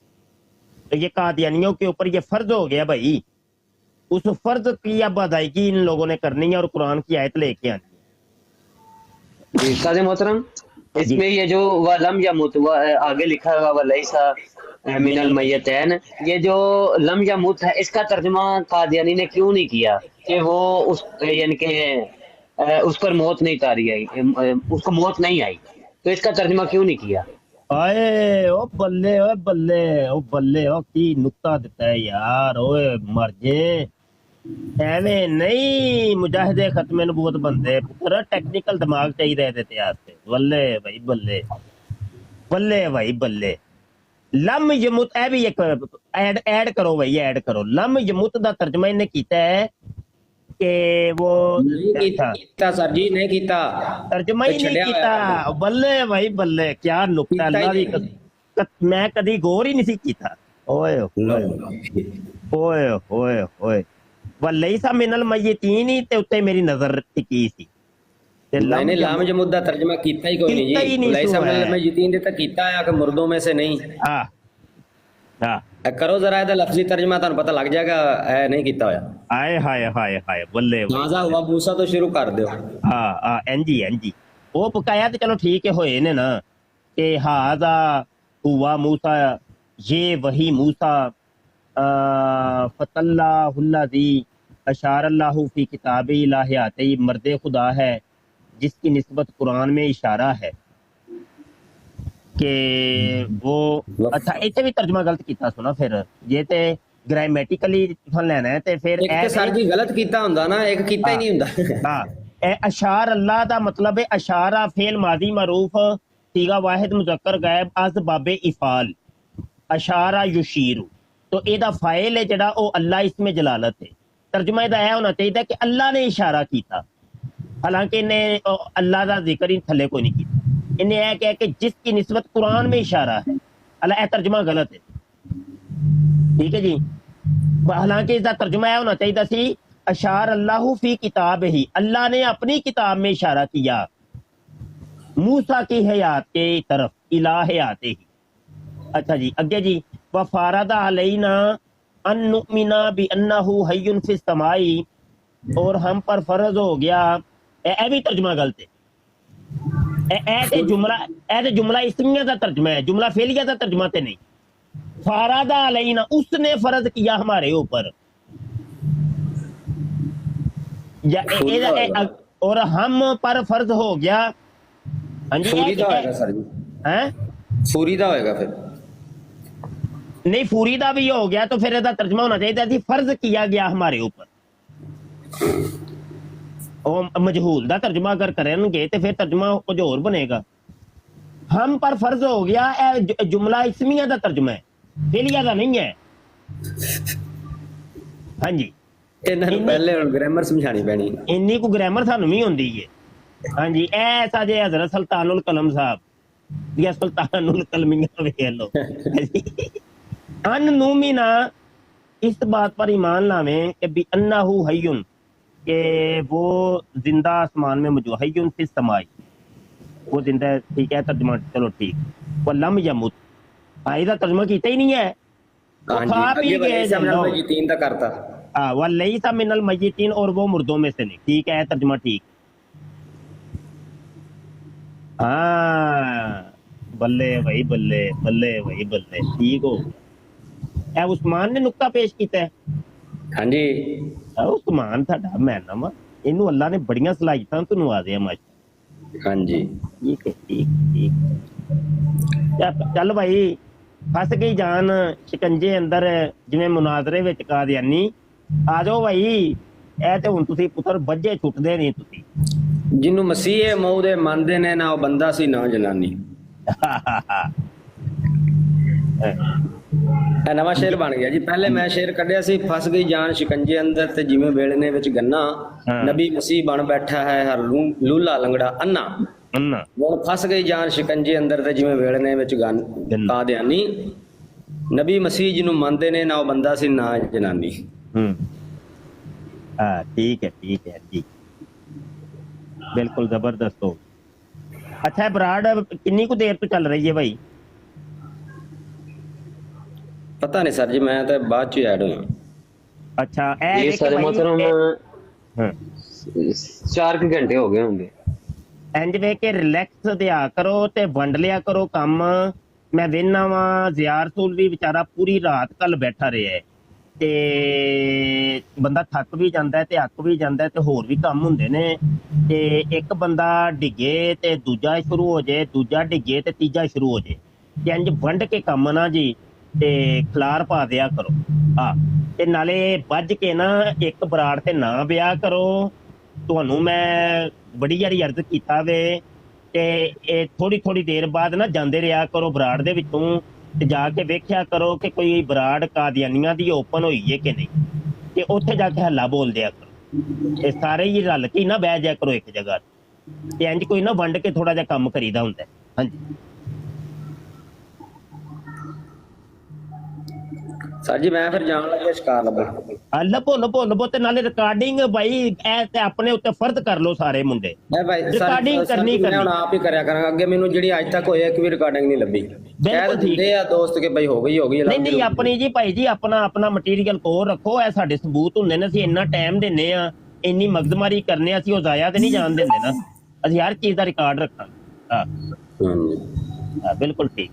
تو یہ قادیانیوں کے اوپر یہ فرض ہو گیا بھائی اس فرض کی اب ادائیگی ان لوگوں نے کرنی ہے اور قرآن کی آیت لے کے آنی جی قاضی محترم اس میں یہ جو لم یمت آگے لکھا ہوا ولیسا من المیتین یہ جو لم یمت ہے اس کا ترجمہ قادیانی نے کیوں نہیں کیا کہ وہ اس یعنی کہ اس پر موت نہیں تاری آئی اس کو موت نہیں آئی تو اس کا ترجمہ کیوں نہیں کیا ਆਏ ਉਹ ਬੱਲੇ ਓਏ ਬੱਲੇ ਉਹ ਕੀ ਨੁਕਤਾ ਦਿੱਤਾ ਹੈ ਯਾਰ, ਓਏ ਮਰ ਜੇ। ਐਵੇਂ ਨਹੀਂ ਮੁਜਾਹਿਦੇ ਖਤਮੇ ਨਬੂਵਤ ਬੰਦੇ ਪੁੱਤਰ, ਟੈਕਨੀਕਲ ਦਿਮਾਗ ਚਾਹੀਦਾ ਇਹਦੇ ਤੇ ਆਸਤੇ। ਬੱਲੇ ਭਾਈ ਬੱਲੇ ਭਾਈ ਬੱਲੇ। ਲਮ ਯਮੁਤ, ਇਹ ਵੀ ਇੱਕ ਐਡ ਕਰੋ ਭਾਈ, ਐਡ ਕਰੋ। ਲਮ ਯਮੁਤ ਦਾ ਤਰਜਮਾ ਇਹਨੇ ਕੀਤਾ ਹੈ ਕਿ वो नहीं कीता सर जी, नहीं कीता, तर्जमा ही नहीं कीता। बल्ले भाई बल्ले, क्या नुक्ता, अल्लाह दी कसम मैं कदी गौर ही नहीं कीता। ओए ओए ओए ओए वलैसा मिनल मय्यतीन ही ते उत्ते मेरी नजर टिकी सी ते मैंने लाम जमुद दा तर्जमा कीता ही कोई नहीं जी। लैसा मिनल मय्यतीन दे ता कीता है कि मुर्दों में से नहीं। हां हां करो जरा ਇਹਦਾ ਲਫ਼ਜ਼ੀ ਤਰਜਮਾ, ਤੁਹਾਨੂੰ ਪਤਾ ਲੱਗ ਜਾਏਗਾ ਐ ਨਹੀਂ ਕੀਤਾ ਹੋਇਆ। हाय हाय हाय हाय बल्ले नाजा हुआ मूसा तो शुरू कर दियो। हां एनजी वो पकाया तो चलो ठीक है होए ने ना कि हाजा हुआ मूसा, ये वही मूसा फतल्लाहुल्लज़ी अशारल्लाहु फी किताबी इलाहियाती, मर्द खुदा है जिसकी निस्बत कुरान में इशारा है कि वो। अच्छा इतने भी तर्जमा गलत किया सुना, फिर ये ते ग्रामेटिकली लेना है ते फिर एक ते सर जी गलत कीता हुंदा ना, एक कीता ही नहीं हुंदा। हां ए अशार अल्लाह दा मतलब है अशारा फेल मादी मरूफ सीगा वाहिद मुजक्कर गायब अज बाबे इफाल अशारा युशीरु, तो एदा फाइल है जड़ा ओ अल्लाह, इसमें जलालत है। तर्जमा एदा ऐ होना चाहिए कि अल्लाह ने इशारा कीता, हालांकि इन्हें अल्लाह दा जिक्र ही थले कोई नहीं किया। इन्हें यह कहा कि जिसकी निस्बत कुरान में इशारा है, अल्लाह तर्जमा गलत है, ठीक है जी। हालांकि इसका तर्जमा यह होना चाहिए सी अशार अल्लाह फी किताब ही, अल्लाह ने अपनी किताब में इशारा किया मूसा की हयात के तरफ, इला हयात ही। अच्छा जी अगे जी, वफारदा अलैना अन नुमिना बि अन्नहु हय्युन फिस समाई, और हम पर फर्ज हो गया। ए भी तर्जमा गलत है। जुमला इस्मिया का तर्जमा है, जुमला फेलिया का तर्जमा ते नहीं। फारादा अलैना, उसने फर्ज किया हमारे ऊपर, और हम पर फर्ज हो गया। हाँ जी फूरीदा होएगा सर जी, हैं फूरीदा होएगा फिर नहीं, फूरीदा भी हो गया तो फिर इसका तर्जमा होना चाहिए फर्ज किया गया हमारे ऊपर। मजहूल दा तर्जमा अगर करेंगे तो फिर तर्जमा कुछ और बनेगा। हम पर फर्ज हो गया, जुमला इस्मिया का तर्जमा है, फेलिया का नहीं है। हाँ जी पहले ग्रामर समझानी पैनी, इन्नी को ग्रामर सानू भी होंदी है। हाँ जी ऐसा जे हजरत सुल्तानुल कलम साहब या सुल्तानुल कलमिया वेख लो। अन नुमिना, इस बात पर ईमान लावें कि बि अन्नहु हय्युन, कि वो जिंदा आसमान में मौजूद, हय्युन फिस समाई, वो जिंदा है, ठीक है तर्जमा चलो ठीक। वो लम यमुत, इसका तर्जमा किया ही नहीं है, खा पी गए तीन तक करता। हाँ वलैसा मिनल मय्यतीन, और वो मुर्दों में से नहीं, ठीक है तर्जमा ठीक। हाँ बल्ले भाई बल्ले ठीक हो। ए उस्मान ने नुक्ता पेश किया है। हाँ जी उस्मान साडा मैना वा, इनू अल्लाह ने बड़ियां सलाहियतां तो नवाजिया माशा। हाँ जी ठीक है ठीक। चल भाई फस गई जान शिकंजे अंदर, जिवें मुनाजरे विच कादियानी। आ जाओ भाई, ए ते हुण तुसीं पुत्तर बज्जे छुटदे नहीं तुसीं। जिन्नू मसीह मौत दे मनदे ने ना, वो बंदा सी ना जनानी। नवा शेर बन गया जी। पहले मैं शेर कढ़िया सी, फस गई जान शिकंजे अंदर ते जिवें वेलने विच गन्ना, नबी मसीह बन बैठा है हर लूला लंगड़ा अन्ना। हुण फस गई जान शिकंजे अंदर ते जिवें वेलने विच कादियानी, नबी मसीह जिन्नू मनदे ने ना, वो बंदा सी ना जनानी। ठीक है जी, बिल्कुल जबरदस्त हो। अच्छा बराड़ किन्नी को देर तो चल रही है भाई? पता नहीं सर जी, मैं तो बाद च ऐड हुआ। अच्छा ये सारे मोहतरम 4 घंटे हो गए होंगे। इंज वे के रिलैक्स दिया करो ते वंड लिया करो काम। मैं वेना वा ज़ियार रसूल भी बेचारा पूरी रात कल बैठा रहा है, ते बंदा थक भी जाता है ते अक भी जाता है, ते होर भी काम हुंदे ने। ते एक बंदा डिगे ते दूजा शुरू हो जाए, दूजा डिगे ते तीजा शुरू हो जाए। ਤੇ ਇੰਜ ਵੰਡ ਕੇ ਕੰਮ ਨਾ ਜੀ ਤੇ ਖਲਾਰ ਪਾ ਦਿਆ ਕਰੋ। ਹਾਂ, ਤੇ ਨਾਲੇ ਵੱਜ ਕੇ ਨਾ ਇੱਕ ਬਰਾੜ ਤੇ ਨਾ ਵਿਆਹ ਕਰੋ। ਤੁਹਾਨੂੰ ਮੈਂ ਬੜੀ ਵਾਰੀ ਅਰਜ਼ ਕੀਤਾ ਵੇ ਤੇ ਇਹ ਥੋੜੀ ਦੇਰ ਬਾਅਦ ਨਾ ਜਾਂਦੇ ਰਿਹਾ ਕਰੋ ਬਰਾੜ ਦੇ ਵਿੱਚੋਂ, ਤੇ ਜਾ ਕੇ ਵੇਖਿਆ ਕਰੋ ਕਿ ਕੋਈ ਬਰਾੜ ਕਾਦੀਆਨੀਆਂ ਦੀ ਓਪਨ ਹੋਈ ਹੈ ਕਿ ਨਹੀਂ, ਤੇ ਉੱਥੇ ਜਾ ਕੇ ਹੱਲਾ ਬੋਲ ਦਿਆ ਕਰੋ। ਤੇ ਸਾਰੇ ਹੀ ਰਲ ਕੇ ਨਾ ਬਹਿ ਜਾ ਕਰੋ ਇੱਕ ਜਗ੍ਹਾ ਤੇ ਇੰਜ ਕੋਈ ਨਾ ਵੰਡ ਕੇ ਥੋੜਾ ਜਿਹਾ ਕੰਮ ਕਰੀਦਾ ਹੁੰਦਾ। ਹਾਂਜੀ ਸਰ ਜੀ ਮੈਂ ਫਿਰ ਜਾਣ ਲੱਗਿਆ ਸ਼ਿਕਾਰ ਲੱਭਣ। ਲੱਭੋ ਤੇ ਨਾਲੇ ਰਿਕਾਰਡਿੰਗ ਭਾਈ ਇਹ ਤੇ ਆਪਣੇ ਉੱਤੇ ਫਰਜ਼ ਕਰ ਲਓ ਸਾਰੇ ਮੁੰਡੇ। ਮੈਂ ਭਾਈ ਰਿਕਾਰਡਿੰਗ ਕਰਨੀ ਮੈਂ ਹੁਣ ਆਪ ਹੀ ਕਰਿਆ ਕਰਾਂਗਾ। ਅੱਗੇ ਮੈਨੂੰ ਜਿਹੜੀ ਅੱਜ ਤੱਕ ਹੋਈ ਇੱਕ ਵੀ ਰਿਕਾਰਡਿੰਗ ਨਹੀਂ ਲੱਭੀ। ਕਹਿ ਦਿੰਦੇ ਆ ਦੋਸਤ ਕਿ ਭਾਈ ਹੋ ਗਈ ਨਹੀਂ ਆਪਣੀ ਜੀ ਭਾਈ ਜੀ ਆਪਣਾ ਮਟੀਰੀਅਲ ਕੋਲ ਰੱਖੋ। ਇਹ ਸਾਡੇ ਸਬੂਤ ਹੁੰਦੇ ਨੇ, ਅਸੀਂ ਇੰਨਾ ਟਾਈਮ ਦਿੰਨੇ ਆ, ਇੰਨੀ ਮਗਜ਼ਮਾਰੀ ਕਰਨੇ ਆ, ਅਸੀਂ ਉਹ ਜ਼ਾਇਆ ਤੇ ਨਹੀਂ ਜਾਣ ਦਿੰਦੇ ਨਾ। ਅਸੀਂ ਹਰ ਚੀਜ਼ ਦਾ ਰਿਕਾਰਡ ਰੱਖਾਂਗੇ। ਹਾਂ ਬਿल्कुल ठीक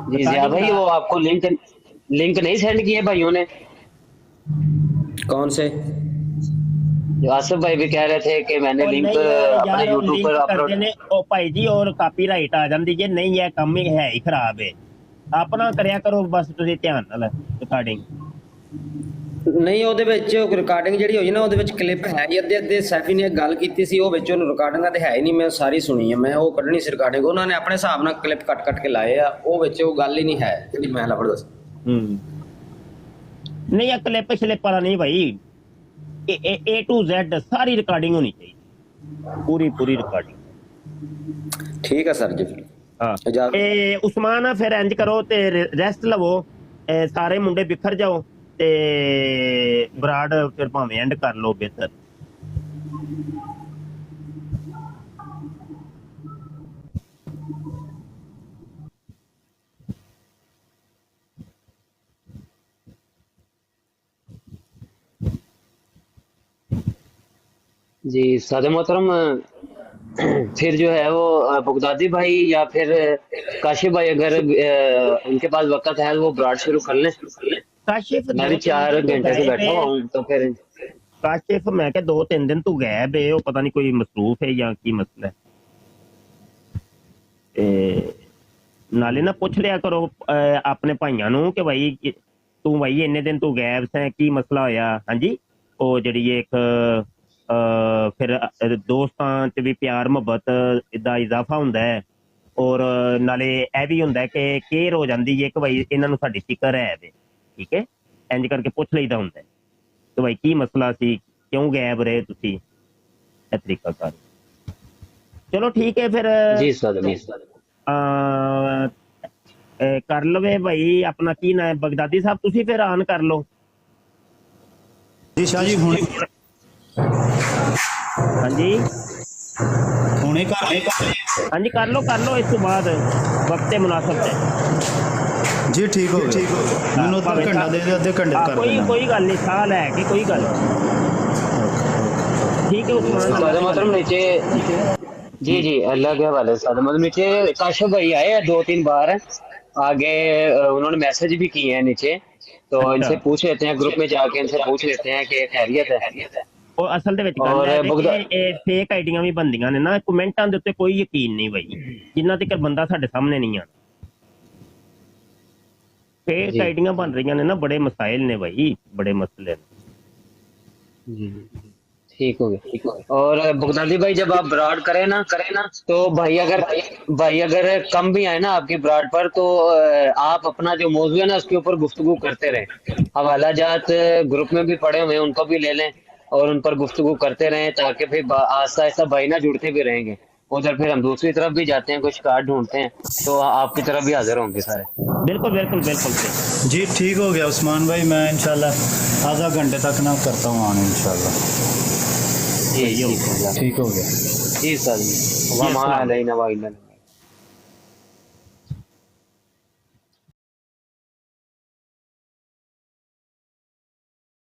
जी जिया भाई। वो आपको लिंक नहीं सेंड किए भाइयों ने? कौन से? जो आसिफ भाई भी कह रहे थे कि मैंने लिंक अपने YouTube पर अपलोड। ओ भाई जी और कापीराइट आ जाती जे नहीं है, काम ही है ही खराब है। अपना करया करो बस तुसीं ध्यान नाल रिकॉर्डिंग। ਨਹੀਂ ਉਹਦੇ ਵਿੱਚ ਰਿਕਾਰਡਿੰਗ ਜਿਹੜੀ ਹੋਈ ਨਾ ਉਹਦੇ ਵਿੱਚ ਕਲਿੱਪ ਹੈ ਹੀ ਅੱਧੇ ਸੈਫੀ ਨੇ ਗੱਲ ਕੀਤੀ ਸੀ, ਉਹ ਵਿੱਚ ਉਹਨੂੰ ਰਿਕਾਰਡਿੰਗਾਂ ਤੇ ਹੈ ਹੀ ਨਹੀਂ। ਮੈਂ ਸਾਰੀ ਸੁਣੀ ਹੈ, ਮੈਂ ਉਹ ਕੱਢਣੀ ਸੀ ਰਿਕਾਰਡਿੰਗ। ਉਹਨਾਂ ਨੇ ਆਪਣੇ ਹਿਸਾਬ ਨਾਲ ਕਲਿੱਪ ਕੱਟ ਕੇ ਲਾਏ ਆ, ਉਹ ਵਿੱਚ ਉਹ ਗੱਲ ਹੀ ਨਹੀਂ ਹੈ ਜਿਹੜੀ ਮੈਂ ਲੱਭਦਾ ਦੱਸ। ਨਹੀਂ ਇਹ ਕਲਿੱਪ ਸ਼ਲਿੱਪ ਵਾਲਾ ਨਹੀਂ ਭਾਈ, A to Z sorry recording ਹੋਣੀ ਚਾਹੀਦੀ, ਪੂਰੀ ਰਿਕਾਰਡਿੰਗ। ਠੀਕ ਹੈ ਸਰ ਜੀ। ਹਾਂ ਤੇ ਉਸਮਾਨ ਫਿਰ ਇੰਜ ਕਰੋ ਤੇ ਰੈਸਟ ਲਵੋ, ਸਾਰੇ ਮੁੰਡੇ ਬਿਖਰ ਜਾਓ ਤੇ ਬਰਾੜ ਫਿਰ ਭਾਵੇਂ ਐਂਡ ਕਰ ਲਓ ਬਿਹਤਰ। जी सादे मोहतरम, फिर जो है वो बगदादी भाई या फिर काशिफ भाई अगर उनके पास वक्त है वो ब्राड शुरू कर लें। काशिफ मैं भी 4 घंटे से बैठा हुआ हूँ तो फिर काशिफ मैं क्या 2-3 दिन तू गायब है, वो पता नहीं कोई मसरूफ है या की मसला है। नाले ना पूछ लिया करो अपने भाइयों ਨੂੰ कि भाई तू भाई इन्ने दिन तू गायब से की मसला होया। हाँ जी वो जी एक फिर दोस्तां च भी प्यार मुहब्बत इदा इजाफा हुंदा है और नाले ਇਹ भी हुंदा है कि केयर हो जाती है कि भाई इन्हां नूं साडी फिकर है। ठीक है इंज करके पूछ लईदा हुंदा है कि भाई की मसला सी, क्यों गायब रहे तुसी, ਇਹ तरीका कर। चलो ठीक है फिर जी सर कर लवे भाई अपना की ना है बगदादी साहब, तुसी फिर ऑन कर लो जी शाह जी। हुणे हाँ जी हुणे हाँ जी कर लो इस तो बाद वक्त मुनासिब है जी। ठीक हो गया मैनू अद्धा घंटा दे दे, अद्धे घंटे कर देना। कोई गल नहीं, साल है कि कोई गल ठीक है। सादे मोहतरम नीचे जी अल्लाह के हवाले से मतलब नीचे काशिफ भाई आए हैं 2-3 बार आगे, उन्होंने मैसेज भी किए हैं नीचे, तो इनसे पूछ लेते हैं, ग्रुप में जाके इनसे पूछ लेते हैं कि खैरियत है। ਉਹ ਅਸਲ ਦੇ ਵਿੱਚ ਗੱਲ ਹੈ ਕਿ ਇਹ ਫੇਕ ਆਈਡੀਆਂ ਵੀ ਬੰਦੀਆਂ ਨੇ ਨਾ, ਕਮੈਂਟਾਂ ਦੇ ਉੱਤੇ ਕੋਈ ਯਕੀਨ ਨਹੀਂ ਬਈ ਜਿੰਨਾ ਤੱਕ ਬੰਦਾ ਸਾਡੇ ਸਾਹਮਣੇ ਨਹੀਂ ਆਣਾ। ਫੇਕ ਆਈਡੀਆਂ ਬਣ ਰਹੀਆਂ ਨੇ ਨਾ, ਬੜੇ ਮਸਾਇਲ ਨੇ भाई, बड़े मसले जी। ठीक हो गया। और बगदादी भाई जब आप ब्रॉड करें ना तो भाई अगर कम भी आए ना आपकी ब्रॉड पर तो आप अपना जो मौजू है ना उसके ऊपर गुफ्तगू करते रहें। हवाला जात ग्रुप में भी पड़े हुए हैं, उनको भी ले लें और उन पर गुफ्तगू करते रहें ताकि फिर आहिस्ता आहिस्ता भाई ना जुड़ते भी रहेंगे। उधर फिर हम दूसरी तरफ भी जाते हैं, कुछ कार्ड ढूंढते हैं तो आपकी तरफ भी हाजिर होंगे सारे। बिल्कुल जी ठीक हो गया उस्मान भाई, मैं इंशाल्लाह आधा घंटे तक ना करता हूँ आने इंशाल्लाह। जी ठीक हो गया जी सर।